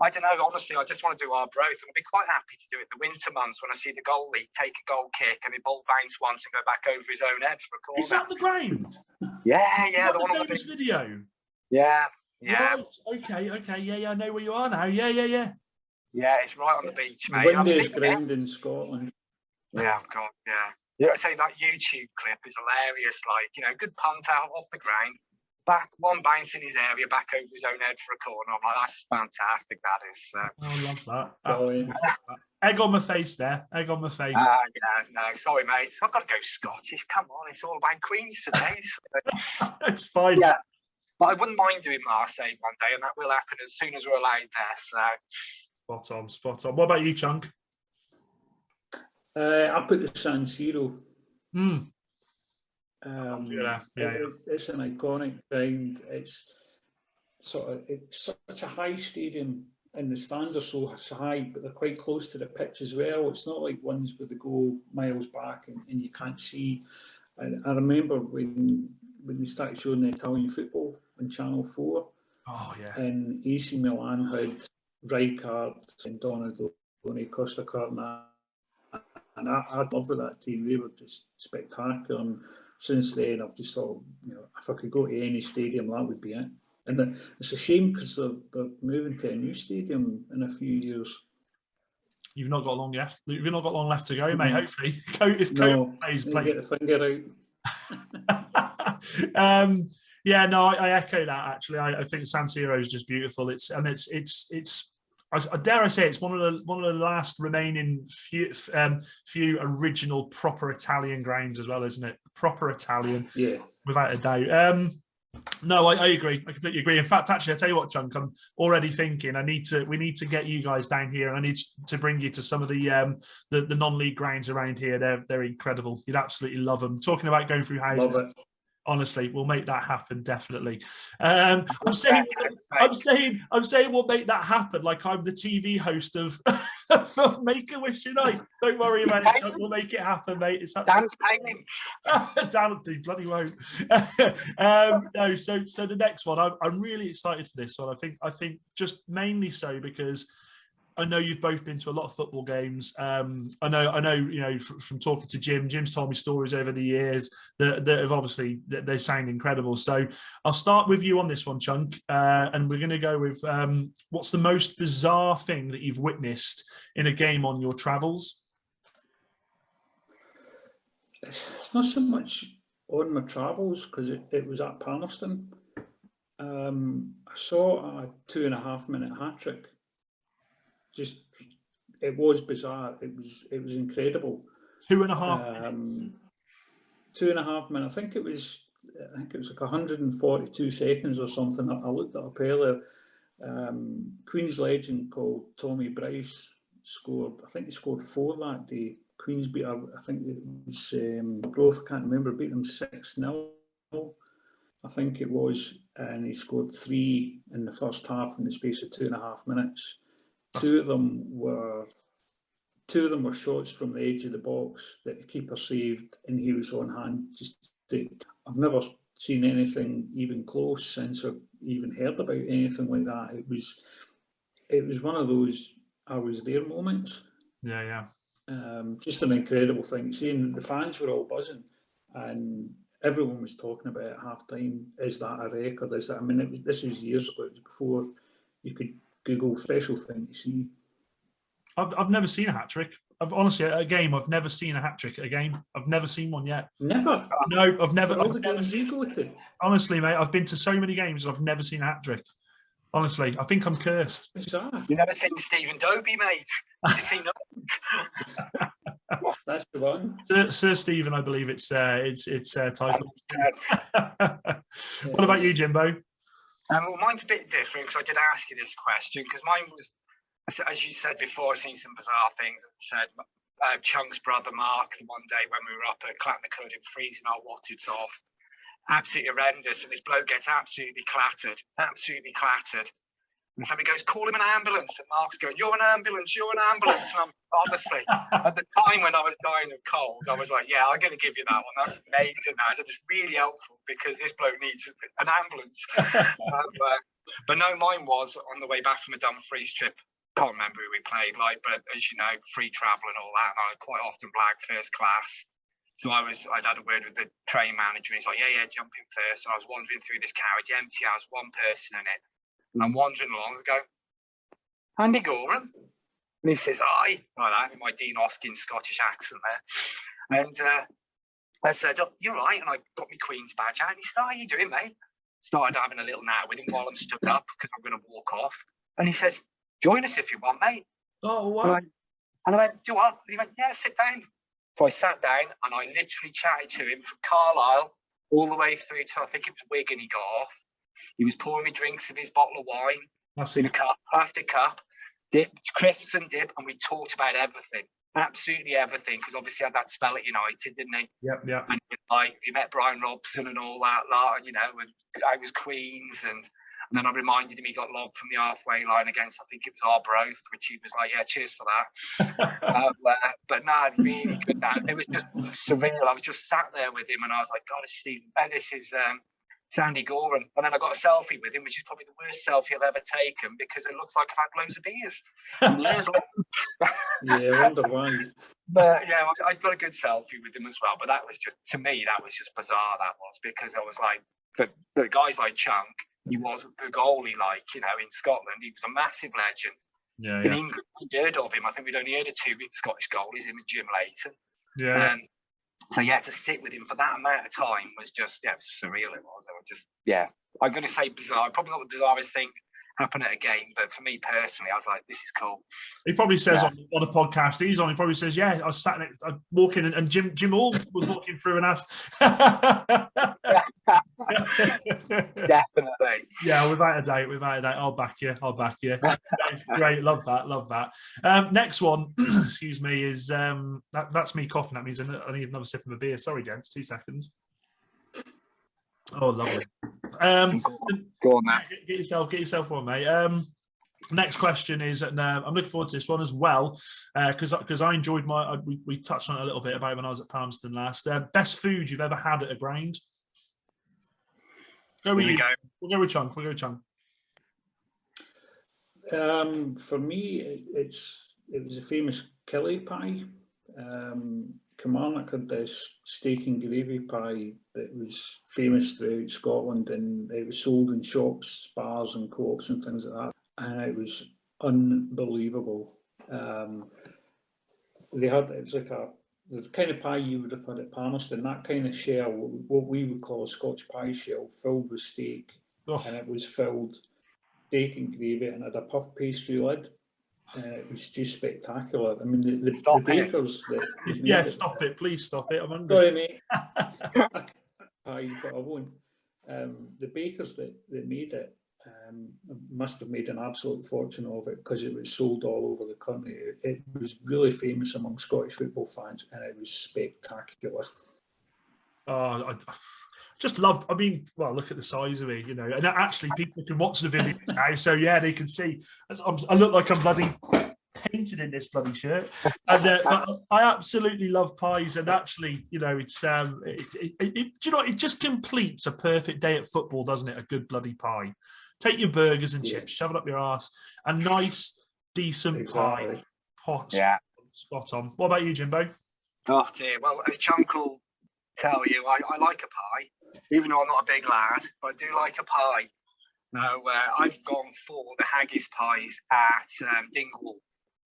I don't know, honestly, I just want to do Arbroath, and I'd be quite happy to do it in the winter months when I see the goalie take a goal kick and the ball bounce once and go back over his own head for a corner. Is that the ground? Yeah. Is that the famous video? Yeah. Right, okay, yeah, I know where you are now. Yeah. Yeah, it's right on the beach, mate. Windiest ground in Scotland. Yeah, God, yeah. I say that YouTube clip is hilarious, like, you know, good punt out off the ground. Back one bounce in his area, back over his own head for a corner. I'm like, that's fantastic. That is. I love that. Egg on my face there. Egg on my face. Yeah, no, sorry, mate. I've got to go Scottish. Come on, it's all about Queens today. So. It's fine. Yeah, but I wouldn't mind doing Marseille one day, and that will happen as soon as we're allowed there. So. Spot on. What about you, Chunk? I put the San Siro. It's an iconic ground. It's such a high stadium, and the stands are so high, but they're quite close to the pitch as well. It's not like ones where they go miles back and you can't see. And I remember when they started showing the Italian football on Channel 4. Oh yeah. And AC Milan had Rijkaard and Donadoni, Costa Curta, and I loved that team. They were just spectacular. And since then, I've just thought, you know, if I could go to any stadium, that would be it. And it's a shame because they're moving to a new stadium in a few years. You've not got long left. You've not got long left to go, mate. Hopefully, if Cope plays, get the finger out. Yeah, no, I echo that. Actually, I think San Siro is just beautiful. It's I dare I say it's one of the last remaining few original proper Italian grounds as well, isn't it? Proper Italian, yeah, without a doubt. No, I agree. I completely agree. In fact, actually, I tell you what, Chunk, I'm already thinking we need to get you guys down here, and I need to bring you to some of the non-league grounds around here. They're incredible. You'd absolutely love them. Talking about going through houses. Love it. Honestly, we'll make that happen, definitely. I'm saying we'll make that happen like I'm the TV host of Make-A-Wish Unite. Don't worry about it, we'll make it happen, mate. It's Dan's paying. Dan, bloody won't. No, so the next one, I'm really excited for this one. I think just mainly so because I know you've both been to a lot of football games. I know. You know, from talking to Jim. Jim's told me stories over the years that have obviously they sound incredible. So I'll start with you on this one, Chunk, and we're going to go with what's the most bizarre thing that you've witnessed in a game on your travels? It's not so much on my travels, because it was at Palmerston, I saw a 2.5 minute hat trick. Just, it was bizarre. It was incredible. 2.5 2.5 minutes. I think it was like 142 seconds or something. I looked that up earlier. Queen's legend called Tommy Bryce scored. I think he scored 4 that day. Queen's beat, I think it was both. I can't remember. Beat them 6-0. I think it was, and he scored 3 in the first half in the space of 2.5 minutes. Two of them were shots from the edge of the box that the keeper saved, and he was on hand. I've never seen anything even close since I've even heard about anything like that. It was one of those I was there moments. Yeah. Just an incredible thing. Seeing the fans were all buzzing, and everyone was talking about it at half time. Is that a record? Is that? I mean, this was years ago. It was before you could Google special thing to see. I've never seen a hat trick. I've honestly a game. I've never seen a hat trick at a game. I've never seen one yet. Never. No, I've never. All the games you go to. Honestly, mate, I've been to so many games and I've never seen a hat trick. Honestly, I think I'm cursed. Bizarre. You've never seen Stephen Dobie, mate. That's the one. Sir Stephen, I believe it's titled. What about you, Jimbo? Well, mine's a bit different because I did ask you this question because mine was, as you said before, I've seen some bizarre things. I said Chunk's brother Mark, the one day when we were up at Clatnacood and freezing our watteds off, absolutely horrendous, and this bloke gets absolutely clattered. And somebody goes, call him an ambulance. And Mark's going, you're an ambulance. And I'm honestly, at the time when I was dying of cold, I was like, yeah, I'm going to give you that one. That's amazing. That is really helpful because this bloke needs an ambulance. But no, mine was on the way back from a Dumfries trip. Can't remember who we played, but as you know, free travel and all that. And I quite often blagged first class. So I'd had a word with the train manager and he's like, yeah, jump in first. So I was wandering through this carriage, empty house, one person in it. And I'm wandering along and go, Andy Goran? And he says, aye, like that, in my Dean Hoskin Scottish accent there. And I said, oh, you're right. And I got my Queen's badge out. And he said, how are you doing, mate? Started having a little nap with him while I'm stood up because I'm going to walk off. And he says, join us if you want, mate. Oh, wow. And I went, do you want? And he went, yeah, sit down. So I sat down and I literally chatted to him from Carlisle all the way through to, I think it was Wigan he got off. He was pouring me drinks in his bottle of wine in a cup, plastic cup, dip, crisps and dip, and we talked about everything, absolutely everything, because obviously I had that spell at United, didn't he? Yep. And you met Brian Robson and all that lot, and I was Queens, and then I reminded him he got lobbed from the halfway line against, I think it was Arbroath, which he was like, yeah, cheers for that. But no, really good. It was just surreal. I was just sat there with him, and I was like, God, this is Andy Goran. And then I got a selfie with him, which is probably the worst selfie I've ever taken because it looks like I've had loads of beers. Yeah, I wonder why. But yeah, I got a good selfie with him as well. But that was just, to me, that was just bizarre, that was, because I was like, the guys like Chunk, he wasn't the goalie in Scotland. He was a massive legend. Yeah. In England, we'd heard of him. I think we'd only heard of 2 Scottish goalies, him and Jim Leighton. Yeah. So yeah, to sit with him for that amount of time was just, it was surreal. It was. I'm going to say bizarre. Probably not the bizarrest thing happened at a game, but for me personally, I was like, this is cool. He probably says on the podcast he's on, he probably says, yeah, I was sat next, I walk in and Jim Hall was walking through and asked. Definitely. Yeah, without a doubt. I'll back you. Great, love that. Next one, excuse me, is that's me coughing. That means I need another sip of a beer. Sorry, gents, 2 seconds. Oh, lovely. Go on, Matt. Get yourself one, mate. Next question is, and I'm looking forward to this one as well, because I enjoyed we touched on it a little bit about when I was at Palmerston last. Best food you've ever had at a ground? We'll go with Chunk. For me, it was a famous Killie pie. Kilmarnock had this steak and gravy pie that was famous throughout Scotland, and it was sold in shops, bars and co-ops and things like that, and it was unbelievable. It was like the kind of pie you would have had at Palmerston, that kind of shell, what we would call a Scotch pie shell, filled with steak, and it was filled steak and gravy and had a puff pastry lid. It was just spectacular. I mean, the bakers that made stop it, please stop it. I'm hungry. Sorry, mate. Pies, but I won't. The bakers that made it must have made an absolute fortune of it because it was sold all over the country. It was really famous among Scottish football fans, and it was spectacular. Oh, I just loved. I mean, well, look at the size of it, you know. And actually, people can watch the video now, so yeah, they can see. I look like I'm bloody painted in this bloody shirt, and but I absolutely love pies. And actually, you know, it's do you know, it just completes a perfect day at football, doesn't it? A good bloody pie. Take your burgers and chips, shove it up your arse. A nice, decent pie. Hot, spot on. What about you, Jimbo? Oh dear. Well, as Chunk will tell you, I like a pie, even though I'm not a big lad, but I do like a pie. Now, I've gone for the haggis pies at Dingwall.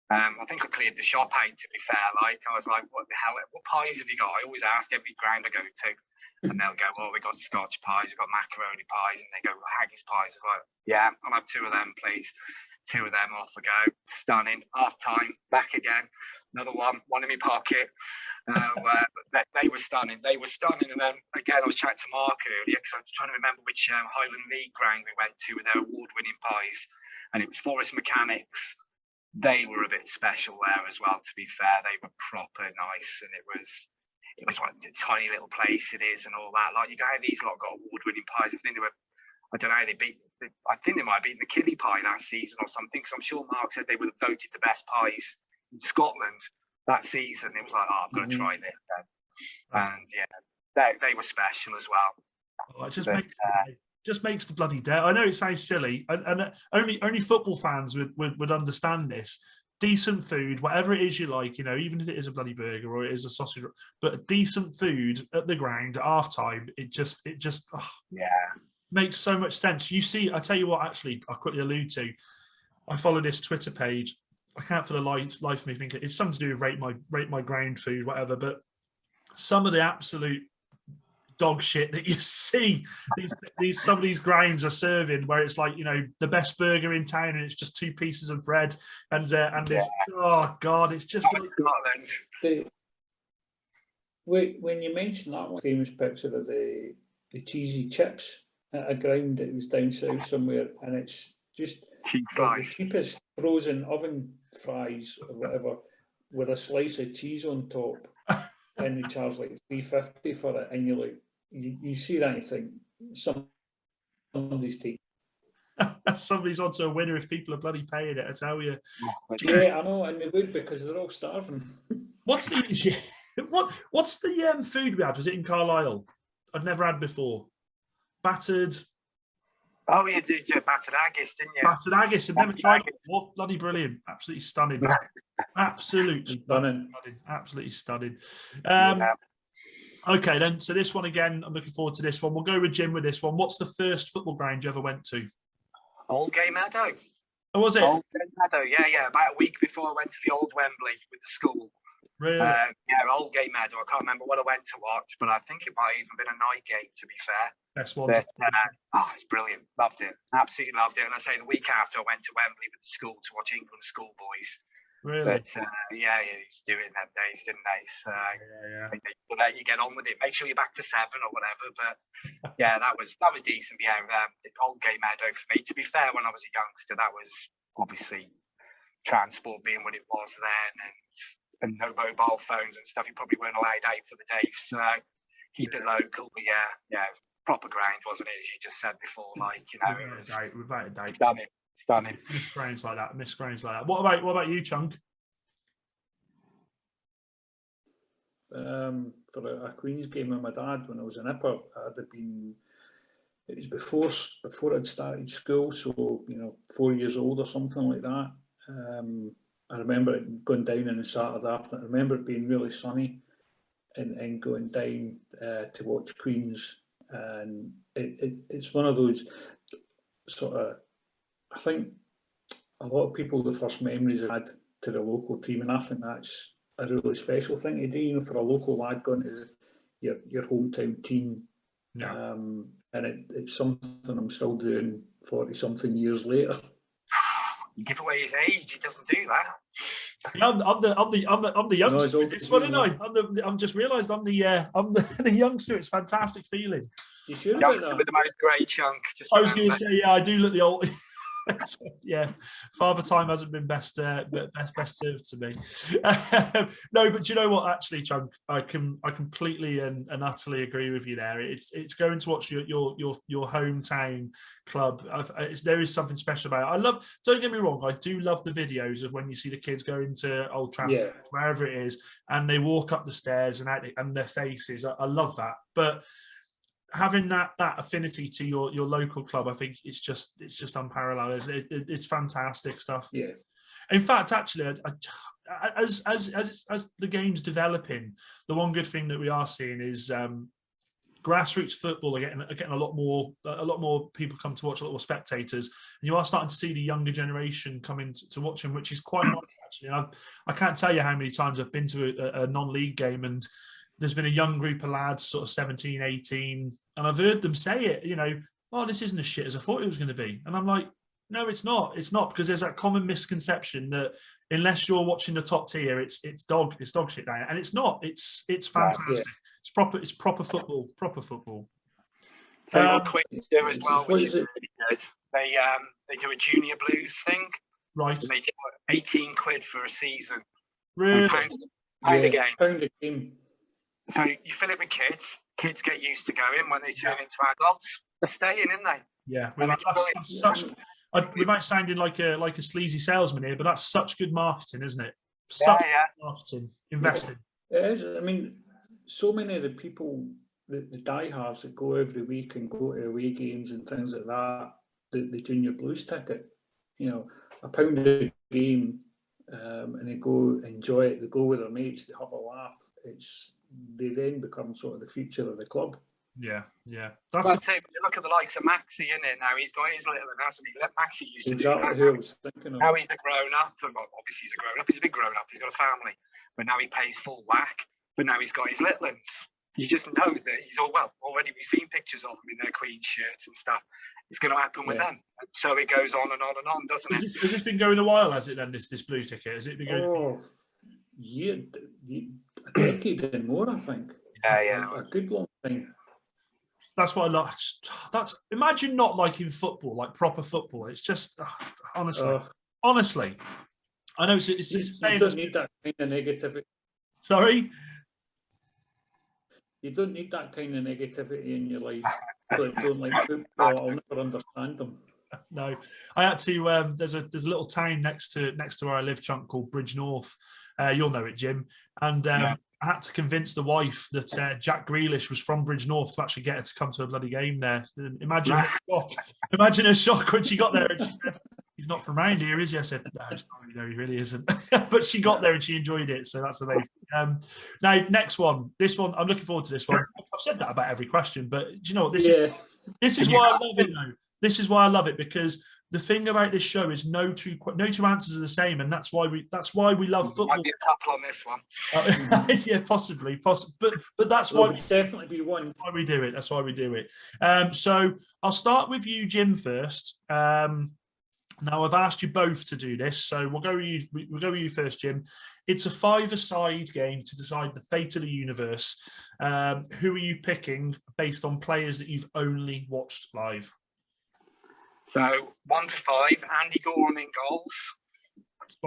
I think I cleared the shop out, to be fair. Like, I was like, what the hell, what pies have you got? I always ask every ground I go to, and they'll go, oh, we got Scotch pies, we've got macaroni pies, and they go, haggis pies. I was like, yeah, I'll have 2 of them, please. 2 of them, off I go. Stunning. Half time, back again. Another one in my pocket. They were stunning. They were stunning. And then again, I was chatting to Mark earlier because I was trying to remember which Highland League ground we went to with their award-winning pies, and it was Forest Mechanics. They were a bit special there as well. To be fair, they were proper nice, and it was like a tiny little place it is, and all that. Like, you guys, these lot got award-winning pies. I think they were. I don't know. I think they might have beaten the Killie pie that season or something. Because I'm sure Mark said they were voted the best pies in Scotland that season. It was like, oh, I've got to try this. And yeah, they were special as well. Oh, it just makes the bloody day. I know it sounds silly, and only football fans would understand this. Decent food, whatever it is you like, you know, even if it is a bloody burger or it is a sausage, but decent food at the ground at half time, it just makes so much sense. You see, I tell you what, actually, I'll quickly allude to. I follow this Twitter page. I can't for the life of me think it's something to do with rate my ground food, whatever. But some of the absolute dog shit that you see some of these grounds are serving, where it's like, you know, the best burger in town, and it's just 2 pieces of bread, and this. Oh God, it's just like. When you mention that one famous picture of the cheesy chips at a ground that was down south somewhere, and it's just the cheapest frozen oven fries or whatever with a slice of cheese on top, and they charge like $3.50 for it, and you're like, you see that and you think somebody's taking. Somebody's onto a winner if people are bloody paying it, I tell you. Yeah, I know, and they would, because they're all starving. What's the food we had? Was it in Carlisle? I'd never had before. Battered. Oh, you did your battered haggis, didn't you? Battered haggis. I've never tried it before. Bloody brilliant. Absolutely stunning. Absolutely stunning. Absolutely stunning. Okay, then. So this one again, I'm looking forward to this one. We'll go with Jim with this one. What's the first football ground you ever went to? Aldgate Meadow. Oh, was it? Aldgate Meadow, yeah. About a week before I went to the old Wembley with the school. Really? Aldgate Meadow. I can't remember what I went to watch, but I think it might have even been a night game, to be fair. Best one. It's brilliant. Loved it. Absolutely loved it. And I say the week after I went to Wembley with the school to watch England schoolboys. Really? But he's doing them days, didn't they? So they let you get on with it. Make sure you're back for 7 or whatever. But yeah, that was decent. Yeah, Aldgate Meadow for me. To be fair, when I was a youngster, that was obviously transport being what it was then, and no mobile phones and stuff. You probably weren't allowed out for the day. So keep it local. But yeah, proper ground, wasn't it? As you just said before, like, you know, without a doubt. Stunning. Miss grounds like that. What about you, Chunk? For a Queen's game with my dad when I was in Ipper, it was before I'd started school, so 4 years old or something like that. I remember it going down on a Saturday afternoon. I remember it being really sunny and going down to watch Queen's, and it's one of those sort of, I think a lot of people, the first memories they had to the local team, and I think that's a really special thing to do, you know, for a local lad going to your hometown team. Yeah. And it's something I'm still doing 40-something years later. You give away his age, he doesn't do that. Yeah, I'm the youngster. No, It's funny, I'm just realised I'm the youngster. It's a fantastic feeling. You sure about Youngster that? with the most grey chunk. Just I was going to remember. say, yeah, I do look the old. Yeah, Father Time hasn't been best served to me. No, but do you know what? Actually, Chunk, I completely and utterly agree with you there. It's going to watch your hometown club. There is something special about it. I love. Don't get me wrong. I do love the videos of when you see the kids go into Old Trafford, wherever it is, and they walk up the stairs and their faces. I love that, but having that affinity to your local club, I think it's just unparalleled. It's fantastic stuff. Yes. In fact, actually, as the game's developing, the one good thing that we are seeing is grassroots football are getting a lot more people come to watch, a lot more spectators, and you are starting to see the younger generation coming to watch them, which is quite nice actually. And I can't tell you how many times I've been to a non-league game and there's been a young group of lads, sort of 17, 18, and I've heard them say it, you know, oh, this isn't as shit as I thought it was going to be. And I'm like, no, it's not. It's not, because there's that common misconception that unless you're watching the top tier, it's dog shit down. And it's not. It's fantastic. Yeah. It's proper football. Proper football. So what Queens do as well, which is really good. They do a junior blues thing. Right. And they do 18 quid for a season. Really? Pound a game. Pound a game. So you fill it with kids. Kids get used to going. When they turn into adults, they're staying, aren't they? Yeah, that's such. Without sounding like a sleazy salesman here, but that's such good marketing, isn't it? Such good marketing, investing. It is. I mean, so many of the people, the diehards that go every week and go to away games and things like that, the junior blues ticket, you know, £1 a game, and they go enjoy it. They go with their mates. They have a laugh. They then become sort of the future of the club. Yeah. That's it. Look at the likes of Maxi, in it now. He's got his little one, hasn't he? Maxi used to do that. Who I was thinking of. Now he's a grown up. Well, obviously he's a grown up. He's a big grown up. He's got a family, but now he pays full whack. But now he's got his little ones. You just know that he's already we've seen pictures of them in their Queen shirts and stuff. It's going to happen with them. And so it goes on and on and on, doesn't it? Has this been going a while? Has it then? This blue ticket? Has it been going? A decade and more, I think. Yeah. A good long time. That's what I like. Imagine not liking football, like proper football. It's just honestly. I know it's you don't need that kind of negativity. Sorry? You don't need that kind of negativity in your life. But don't like football, I'll never understand them. No, I had to. There's a little town next to where I live, Chunk, called Bridge North. You'll know it, Jim. And I had to convince the wife that Jack Grealish was from Bridge North to actually get her to come to a bloody game there. Imagine her shock when she got there and she said, "He's not from around here, is he?" I said, "No, it's not really, no, he really isn't." But she got there and she enjoyed it, so that's amazing. Now, next one. This one, I'm looking forward to this one. I've said that about every question, but do you know what? This is why I love it, though. This is why I love it, because the thing about this show is no two answers are the same, and that's why we love football. Might be a couple on this one. Yeah, possibly, but that's why definitely be one. That's why we do it. That's why we do it. So I'll start with you, Jim, first. Now I've asked you both to do this, so we'll go with you first, Jim. It's a 5-a-side game to decide the fate of the universe. Who are you picking based on players that you've only watched live? So 1 to 5, Andy Gorham in goals.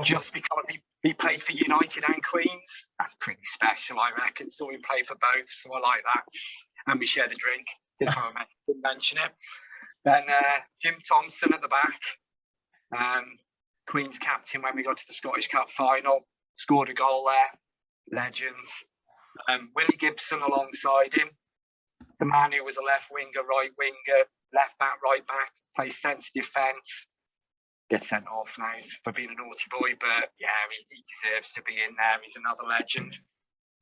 Just because he played for United and Queens. That's pretty special, I reckon. Saw him play for both, so I like that. And we shared a drink. Didn't mention it. Then Jim Thompson at the back. Queen's captain when we got to the Scottish Cup final. Scored a goal there. Legends. Willie Gibson alongside him. The man who was a left winger, right winger, left back, right back. Plays centre defence. Gets sent off now for being a naughty boy, but yeah, he deserves to be in there. He's another legend.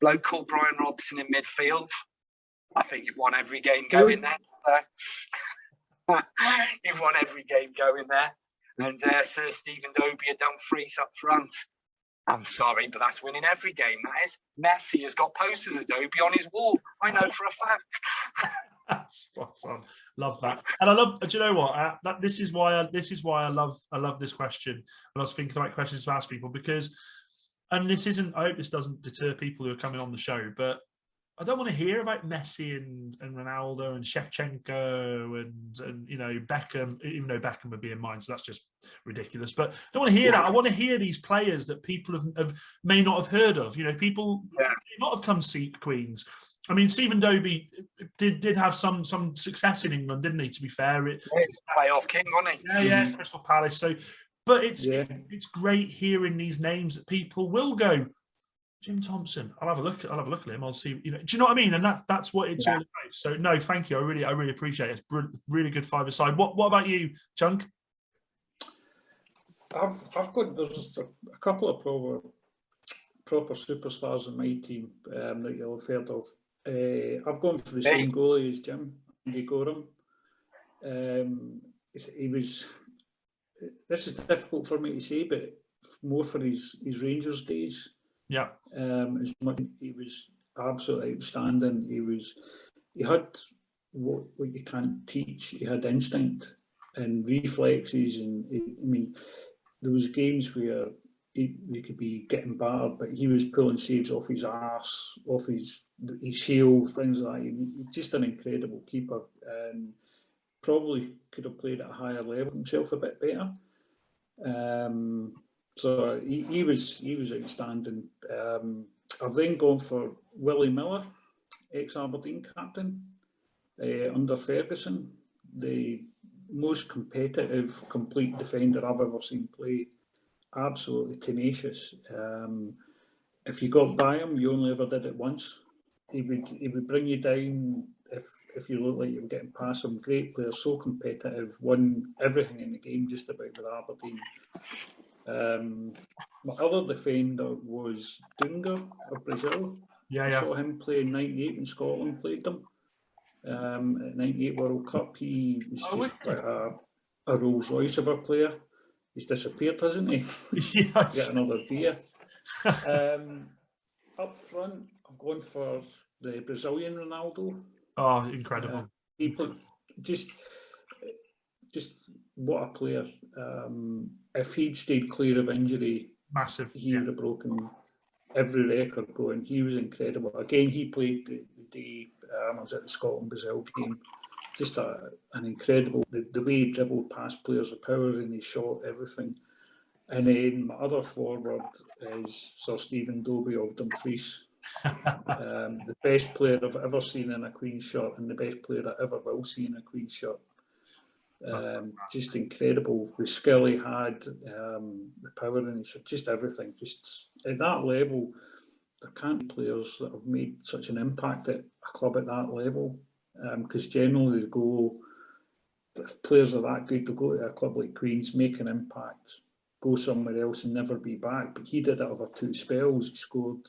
Bloke called Brian Robson in midfield. I think you've won every game going there. You've won every game going there. And Sir Stephen Dobie at Dumfries up front. I'm sorry, but that's winning every game. That is. Messi has got posters of Dobie on his wall. I know for a fact. Spot on. Love that, and I love. Do you know what? This is why I love this question. When I was thinking about questions to ask people, because, and this isn't. I hope this doesn't deter people who are coming on the show, but I don't want to hear about Messi and Ronaldo and Shevchenko and Beckham, even though Beckham would be in mine, so that's just ridiculous. But I don't want to hear that. I want to hear these players that people may not have heard of. People may not have come see Queens. I mean, Stephen Dobie did have some success in England, didn't he? To be fair, he's playoff king, wasn't he? Yeah, Crystal Palace. So, but it's great hearing these names that people will go. Jim Thompson. I'll have a look at him. I'll see. Do you know what I mean? And that's what it's all about. So no, thank you. I really appreciate it. It's really good five-a-side. What about you, Chunk? I've got there's a couple of proper superstars in my team that you'll have heard of. I've gone for the same goalie as Jim, Andy Gorham. He was. This is difficult for me to say, but more for his Rangers days. Yeah. He was absolutely outstanding. He had what you can't teach. He had instinct and reflexes, and there was games where he could be getting battered, but he was pulling saves off his arse, off his heel, things like that. He's just an incredible keeper, and probably could have played at a higher level himself a bit better. So he was outstanding. I've then gone for Willie Miller, ex-Aberdeen captain, under Ferguson, the most competitive, complete defender I've ever seen play. Absolutely tenacious. If you got by him, you only ever did it once. He would bring you down if you looked like you were getting past him. Great player, so competitive, won everything in the game just about with Aberdeen. My other defender was Dunga of Brazil. I saw him play in '98 when Scotland played them. At '98 World Cup, he was just like a Rolls Royce of a player. He's disappeared, hasn't he? Yes. Get another beer. Up front, I've gone for the Brazilian Ronaldo. Oh, incredible! He played just what a player. If he'd stayed clear of injury, massive, he would have broken every record going. He was incredible. Again, he played the day I was at the Scotland-Brazil game. Just an incredible, the way he dribbled past players, the power in his shot, everything. And then my other forward is Sir Stephen Dobie of Dumfries. The best player I've ever seen in a Queen's shirt, and the best player I ever will see in a Queen's shirt. Just incredible. The skill he had, the power in his shirt, just everything. Just at that level, there can't be players that have made such an impact at a club at that level. Because generally they go, if players are that good, they'll go to a club like Queen's, make an impact, go somewhere else and never be back. But he did it over 2 spells. He scored,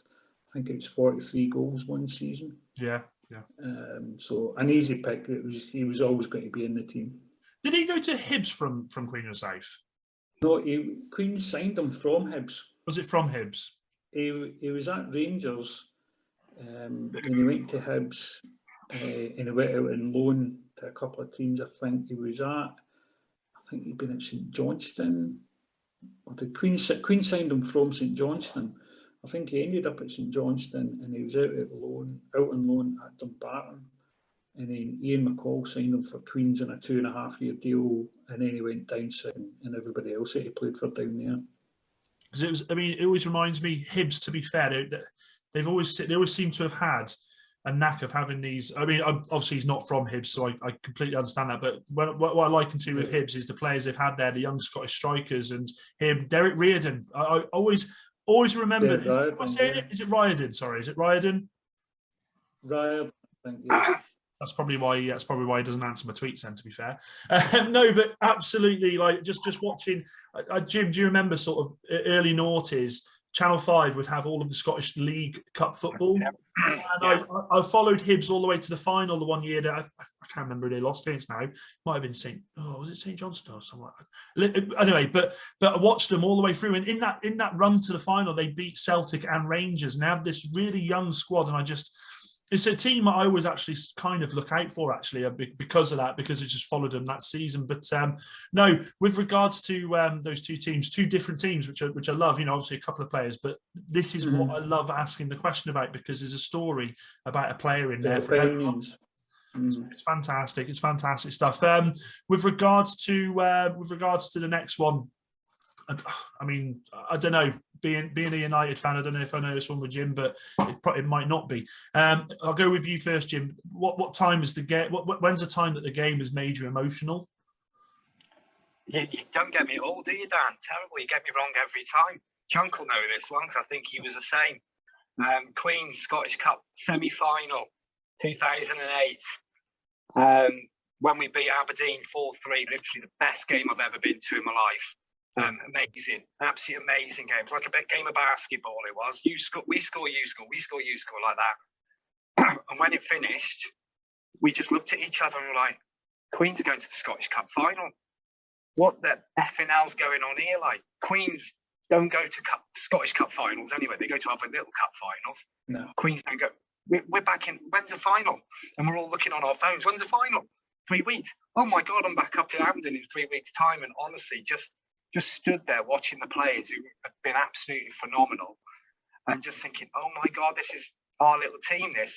I think it was 43 goals one season. Yeah. So an easy pick. He was always going to be in the team. Did he go to Hibs from Queen of the South? No, Queen signed him from Hibs. Was it from Hibs? He was at Rangers when he went to Hibs. And he went out on loan to a couple of teams. I think he'd been at St Johnstone. Or the Queen signed him from St Johnstone. I think he ended up at St Johnstone, and he was out on loan at Dumbarton. And then Ian McCall signed him for Queens on a 2.5-year deal, and then he went down south, and everybody else that he played for down there. Because it always reminds me, Hibs, to be fair, they always seem to have had a knack of having these. I mean, obviously he's not from Hibs, so I completely understand that. But what I liken to with Hibs is the players they've had there, the young Scottish strikers, and him, Derek Riordan. I always remember this. Is it Riordan? Sorry, is it Riordan? Riordan, I think, yeah. That's probably why he doesn't answer my tweets then, to be fair. No, but absolutely, like just watching. Jim, do you remember sort of early noughties? Channel 5 would have all of the Scottish League Cup football. Yeah. And I followed Hibs all the way to the final the one year that I can't remember who they lost against now. Might have been was it St Johnstone or something like that? Anyway, but I watched them all the way through. And in that run to the final, they beat Celtic and Rangers and they have this really young squad. And it's a team I always actually kind of look out for, actually, because of that, because I just followed them that season. But no, with regards to those two teams, two different teams, which I love, obviously a couple of players, but this is what I love asking the question about, because there's a story about a player in there. It's fantastic. It's fantastic stuff. With regards to the next one, I mean, I don't know. Being a United fan, I don't know if I know this one with Jim, but it might not be. I'll go with you first, Jim. What time is the game? When's the time that the game has made you emotional? You don't get me all, do you, Dan? Terrible. You get me wrong every time. Chunk will know this one because I think he was the same. Queen's Scottish Cup semi-final, 2008. When we beat Aberdeen 4-3, literally the best game I've ever been to in my life. Amazing, absolutely amazing game. It was like a big game of basketball. It was. You score, we score, you score, we score, you score, like that. And when it finished, we just looked at each other and were like, Queen's going to the Scottish Cup final. What the effing hell's going on here? Like, Queens don't go to Scottish Cup finals anyway. They go to other little cup finals. No. Queens don't go. We're back in. When's the final? And we're all looking on our phones. When's the final? 3 weeks. Oh my God, I'm back up to Hampden in 3 weeks' time. And honestly, just stood there watching the players who have been absolutely phenomenal and just thinking, oh my God, this is our little team. It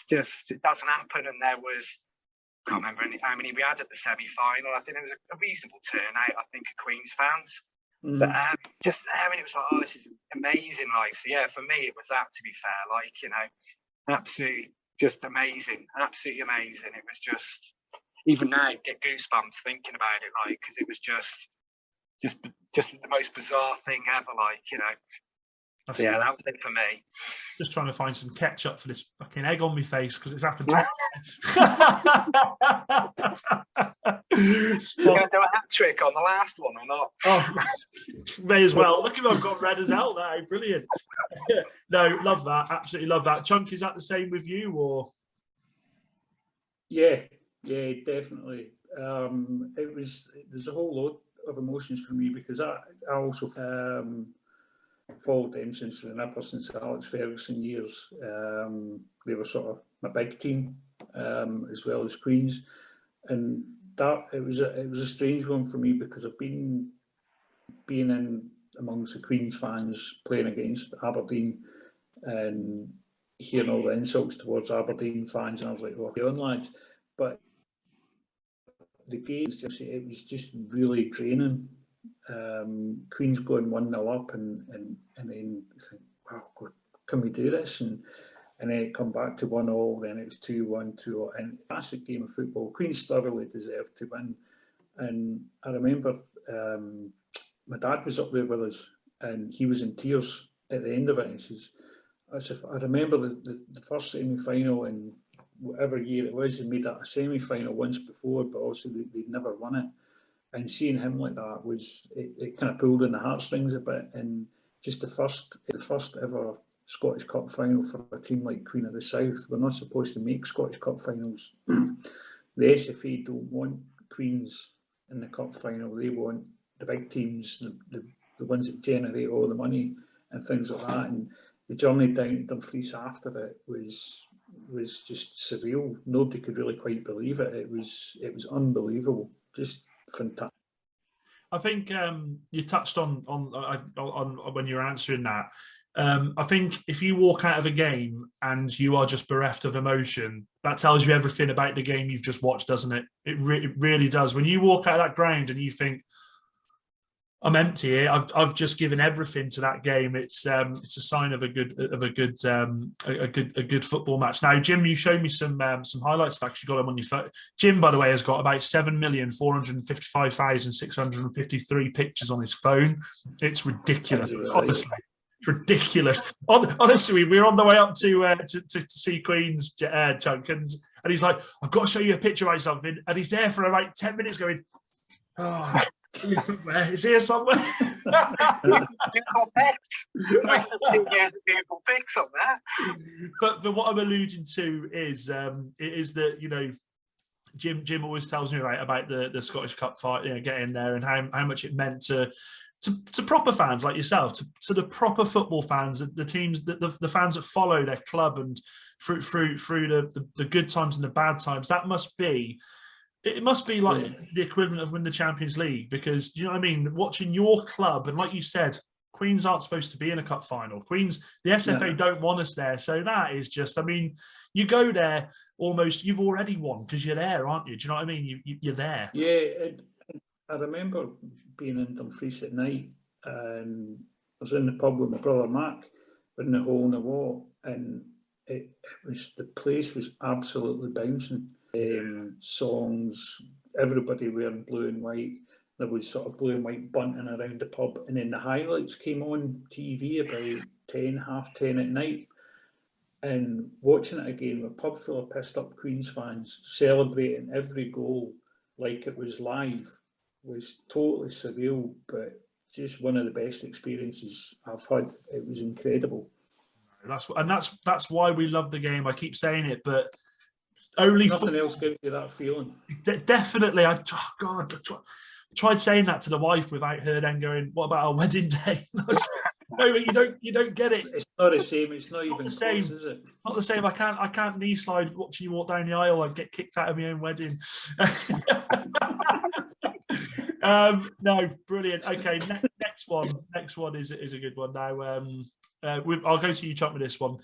doesn't happen. And there was, I can't remember how many we had at the semi-final. I think there was a reasonable turnout, I think, of Queen's fans. But just there, and it was like, oh, this is amazing. Like, so yeah, for me, it was that, to be fair, like, absolutely just amazing, absolutely amazing. It was just, even now, get goosebumps thinking about it, like, because it was just the most bizarre thing ever, like, So yeah, that was it for me. Just trying to find some ketchup for this fucking egg on my face because it's happened You're going to do a hat trick on the last one or not? Oh, may as well. Look at me, I've got red as hell now. Brilliant. No, love that. Absolutely love that. Chunk, is that the same with you, or? Yeah, definitely. There's a whole load of emotions for me because I also followed them since the Nipper, since the Alex Ferguson years. They were sort of my big team, as well as Queens, and that it was a strange one for me because I've been in amongst the Queens fans playing against Aberdeen and hearing all the insults towards Aberdeen fans, and I was like, okay on lads, but the game it was just really draining. Queen's going 1-0 up and then you think, wow, God, can we do this? And then it come back to 1-0, then it's 2-1, 2-0, and that's a game of football. Queen's thoroughly deserved to win. And I remember my dad was up there with us and he was in tears at the end of it. He says, I remember the first semi-final in whatever year it was, they made that a semi-final once before, but also they'd never won it. And seeing him like that it kind of pulled in the heartstrings a bit. And just the first ever Scottish Cup final for a team like Queen of the South. We're not supposed to make Scottish Cup finals. The SFA don't want Queens in the Cup final. They want the big teams, the ones that generate all the money and things like that. And the journey down to Dumfries after it was just surreal. Nobody could really quite believe it. It was unbelievable. Just fantastic. I think you touched on when you were answering that. I think if you walk out of a game and you are just bereft of emotion, that tells you everything about the game you've just watched, doesn't it? It really does. When you walk out of that ground and you think, I'm empty here. I've just given everything to that game. It's a sign of a good football match. Now, Jim, you showed me some highlights. Actually, got them on your phone. Jim, by the way, has got about 7,455,653 pictures on his phone. It's ridiculous, honestly. It's ridiculous. Honestly, we were on the way up to see Queen's, Chunk, and he's like, "I've got to show you a picture about something," and he's there for about 10 minutes going, "Oh." It's here somewhere. Google Pics. 15 years of Google Pics on that. But what I'm alluding to is it is that, you know, Jim always tells me about the Scottish Cup fight, you know, getting there, and how much it meant to proper fans like yourself, to the proper football fans, the teams, the fans that follow their club, and through the good times and the bad times. It must be like the equivalent of winning the Champions League, because, you know what I mean, watching your club, and like you said, Queens aren't supposed to be in a cup final. Queens, the SFA don't want us there. So that is just, I mean, you go there almost, you've already won because you're there, aren't you? Do you know what I mean? You're there. Yeah, I remember being in Dumfries at night, and I was in the pub with my brother Mark, in the hole in the wall, and the place was absolutely bouncing. Songs, everybody wearing blue and white. There was sort of blue and white bunting around the pub, and then the highlights came on TV about 10:30 at night, and watching it again with a pub full of pissed up Queens fans celebrating every goal like it was live was totally surreal, but just one of the best experiences I've had. It was incredible. That's why we love the game. I keep saying it, but nothing else gives you that feeling. Definitely. I tried saying that to the wife without her then going, "What about our wedding day?" No, you don't get it. It's not the same. It's not even the same, close, is it? Not the same. I can't knee slide watching you walk down the aisle. I'd get kicked out of my own wedding. No, brilliant. Okay, next one is a good one. Now, I'll go to you, Chuck, with this one.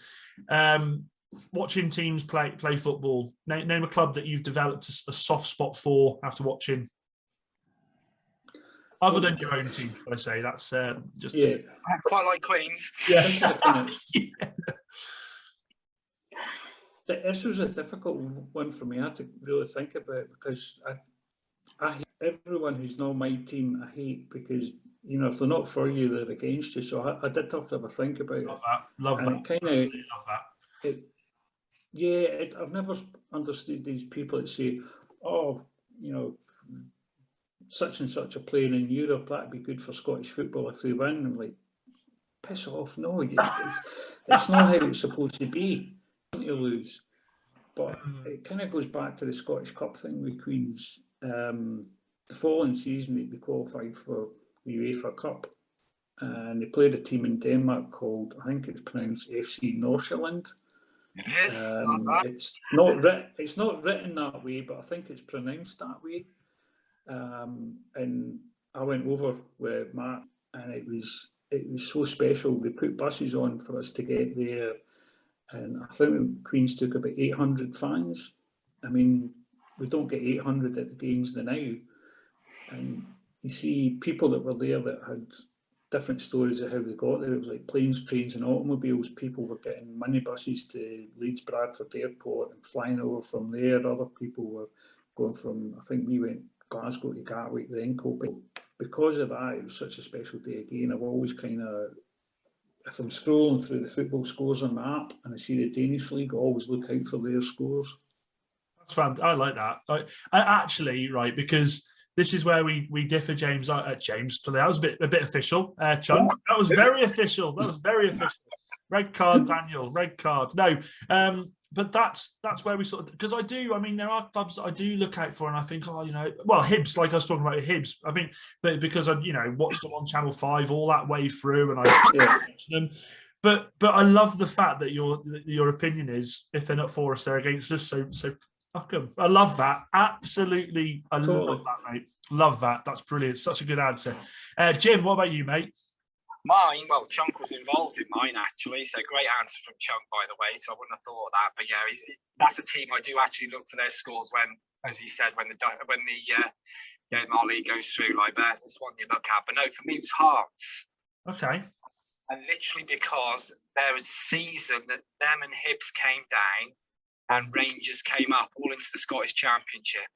Watching teams play football. Name a club that you've developed a soft spot for after watching. Other than your own team, I say that's just. Yeah, I quite like Queens. Yeah. This was a difficult one for me. I had to really think about it, because I hate everyone who's not my team. I hate, because, you know, if they're not for you, they're against you. So I did have to have a think about it. Love that. Kind of love that. I've never understood these people that say, "Oh, you know, such and such are playing in Europe, that'd be good for Scottish football if they win." I'm like, piss off, no, it's not how it's supposed to be to lose. But it kind of goes back to the Scottish Cup thing with Queens. The following season, they qualified for the UEFA Cup, and they played a team in Denmark called, I think it's pronounced FC Nordsjælland. It's not written that way, but I think it's pronounced that way. And I went over with Matt, and it was so special. They put buses on for us to get there, and I think Queens took about 800 fans. I mean, we don't get 800 at the games now, and you see people that were there that had different stories of how they got there. It was like planes, trains and automobiles. People were getting minibuses to Leeds Bradford Airport and flying over from there. Other people were going from, I think we went Glasgow to Gatwick, then Copenhagen. Because of that, it was such a special day again. I've always kind of, if I'm scrolling through the football scores on my app and I see the Danish league, I always look out for their scores. That's fun. I like that. I actually, right, because this is where we differ, James. James, that was a bit official. Chun, that was very official. Red card, Daniel. Red card. No, but that's where we sort of, because I mean, there are clubs that I do look out for, and I think, oh, you know, well, Hibs, like I was talking about Hibs. I think, but because I, you know, watched them on Channel 5 all that way through, and I watched them. But I love the fact that your opinion is, if they're not for us, they're against us. So fuck them. I love that. Absolutely, love that, mate. Love that. That's brilliant. Such a good answer. Jim, what about you, mate? Mine, well, Chunk was involved in mine, actually, so great answer from Chunk, by the way, because I wouldn't have thought of that. But yeah, that's a team I do actually look for their scores when, as he said, when the game our league goes through, like that. That's one you look at. But no, for me, it was Hearts. Okay. And literally because there was a season that them and Hibs came down and Rangers came up all into the Scottish Championship.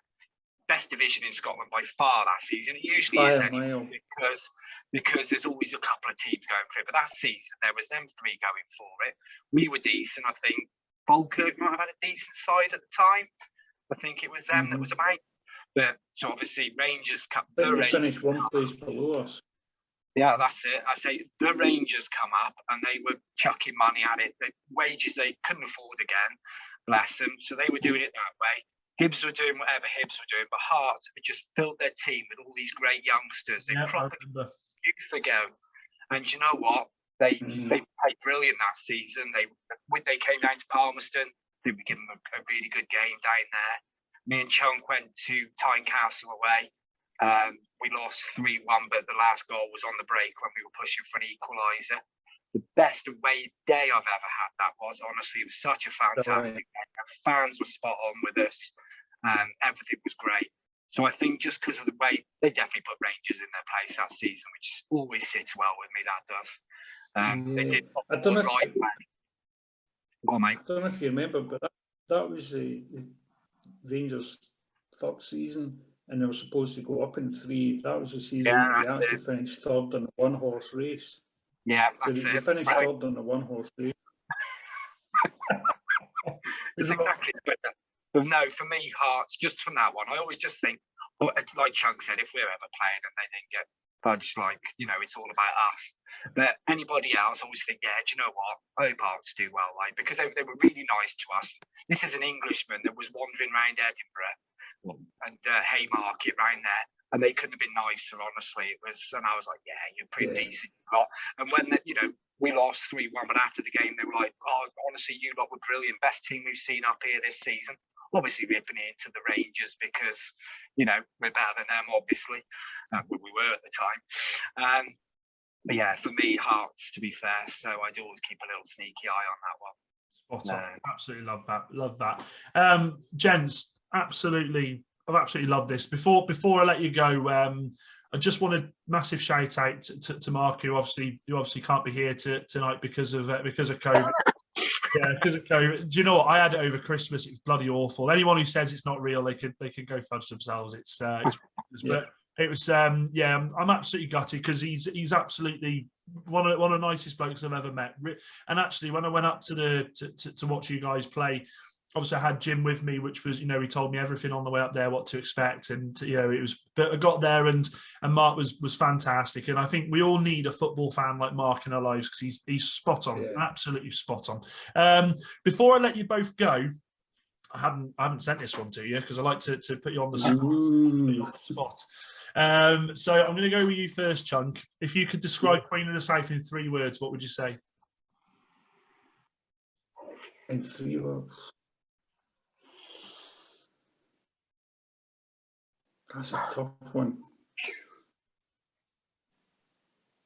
Best division in Scotland by far that season. It usually is anyway, because there's always a couple of teams going for it. But that season, there was them three going for it. We were decent. I think Falkirk might have had a decent side at the time. I think it was them that was about. But so obviously Rangers come. They finished one place below us. Yeah, that's it. I say the Rangers come up and they were chucking money at it. The wages they couldn't afford again, bless them. So they were doing it that way. Hibs were doing whatever Hibs were doing, but Hearts had just filled their team with all these great youngsters. They properly youth ago. And you know what? They played brilliant that season. They came down to Palmerston. I think we gave them a really good game down there. Me and Chunk went to Tynecastle away. We lost 3-1, but the last goal was on the break when we were pushing for an equaliser. The best away day I've ever had, that was. Honestly, it was such a fantastic day. The fans were spot on with us. Everything was great. So I think just because of the way, they definitely put Rangers in their place that season, which always sits well with me, that does. They did I don't know right way. Go on, mate. I don't know if you remember, but that was the Rangers' third season. And they were supposed to go up in 3. That was the season they actually finished third in a one-horse race. Yeah, so they finished third in a one-horse race. It's exactly it. But no, for me, Hearts, just from that one, I always just think, like Chunk said, if we're ever playing and they didn't get fudged, it's all about us. But anybody else, I always think, yeah, do you know what? I hope Hearts do well, because they were really nice to us. This is an Englishman that was wandering around Edinburgh and Haymarket round there, and they couldn't have been nicer, honestly. It was, and I was like, yeah, you're pretty decent lot. And when we lost 3-1, but after the game they were like, oh, honestly, you lot were brilliant, best team we've seen up here this season. Obviously ripping it into the Rangers because we're better than them, obviously. We were at the time. But yeah, for me, Hearts, to be fair, so I do always keep a little sneaky eye on that one. Spot on. Absolutely love that. Gents, I've absolutely loved this. Before I let you go, I just want a massive shout out to Mark, who obviously can't be here tonight because of COVID. Yeah, because of COVID. Do you know what? I had it over Christmas. It was bloody awful. Anyone who says it's not real, they could go fudge themselves. But it was I'm absolutely gutted because he's absolutely one of the nicest blokes I've ever met. And actually, when I went up to watch you guys play, obviously I had Jim with me, which was, he told me everything on the way up there, what to expect. And, it was, but I got there and Mark was fantastic. And I think we all need a football fan like Mark in our lives because he's spot on, absolutely spot on. Before I let you both go, I haven't sent this one to you because I like to put you on the spot. So I'm going to go with you first, Chunk. If you could describe Queen of the South in 3 words, what would you say? In 3 words. That's a tough one.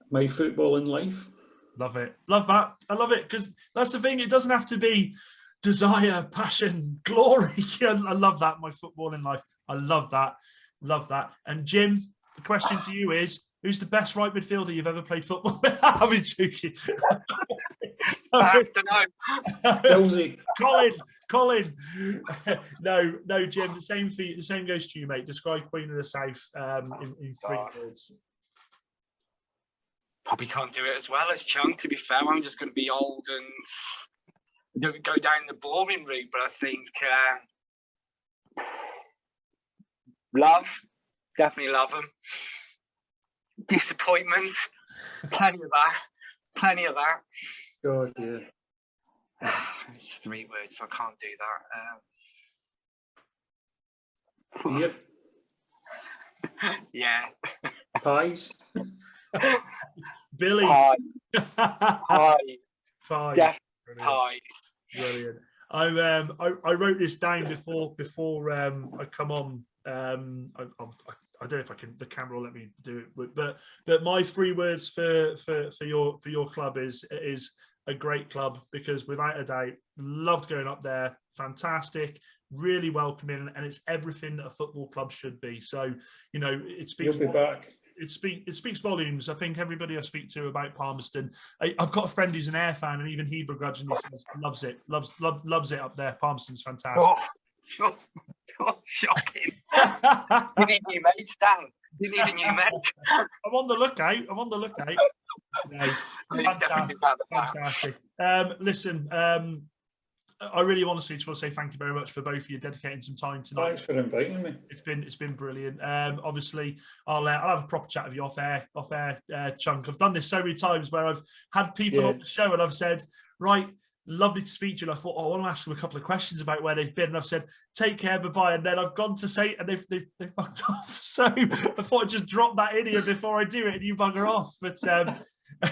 My football in life. Love it. Love that. I love it because that's the thing. It doesn't have to be desire, passion, glory. I love that. My football in life. I love that. Love that. And Jim, the question to you is, who's the best right midfielder you've ever played football with? I'm joking. I don't know. Colin. No, Jim. The same for you. The same goes to you, mate. Describe Queen of the South in 3 words. Probably can't do it as well as Chunk. To be fair, I'm just going to be old and go down the boring route. But I think love, definitely love them. Disappointment, plenty of that. God, yeah. It's 3 words, so I can't do that. Yep. Yeah. Pies. Billy. Pies. Definitely pies. Brilliant. I wrote this down before I come on. I don't know if I can. The camera will let me do it, but my 3 words for your club is a great club because without a doubt, loved going up there. Fantastic, really welcoming, and it's everything that a football club should be. So it speaks. You'll be back. It speaks volumes. I think everybody I speak to about Palmerston. I've got a friend who's an Air fan, and even he begrudgingly says loves it it up there. Palmerston's fantastic. Oh, shocking. You need new mates, Dan. You need a new mate. I'm on the lookout. No, fantastic. Listen, I really honestly just want to say thank you very much for both of you dedicating some time tonight. Thanks for inviting me. It's been brilliant. Obviously, I'll have a proper chat with you off air, Chunk. I've done this so many times where I've had people on the show and I've said, right, lovely to speak to you. And I thought, I want to ask them a couple of questions about where they've been. And I've said, take care, bye-bye. And then I've gone to say, and they've fucked off. So I thought I'd just drop that in here before I do it and you bugger off. But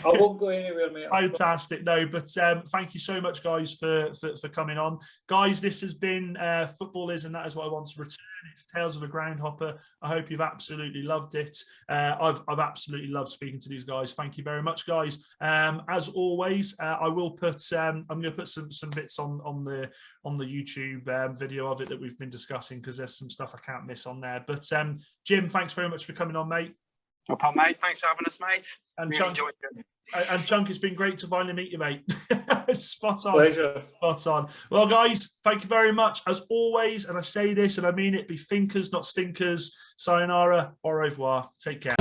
I won't go anywhere, mate. Fantastic. No, but thank you so much, guys, for coming on. Guys, this has been Football Is, and that is what I want to return. It's Tales of a Groundhopper. I hope you've absolutely loved it. I've absolutely loved speaking to these guys. Thank you very much, guys. As always, I will put I'm going to put some bits on the YouTube video of it that we've been discussing, because there's some stuff I can't miss on there. But Jim, thanks very much for coming on, mate. No problem, mate. Thanks for having us, mate. And Really Chunk, it's been great to finally meet you, mate. Spot on. Pleasure. Spot on. Well, guys, thank you very much. As always, and I say this and I mean it, be thinkers, not stinkers. Sayonara, au revoir. Take care.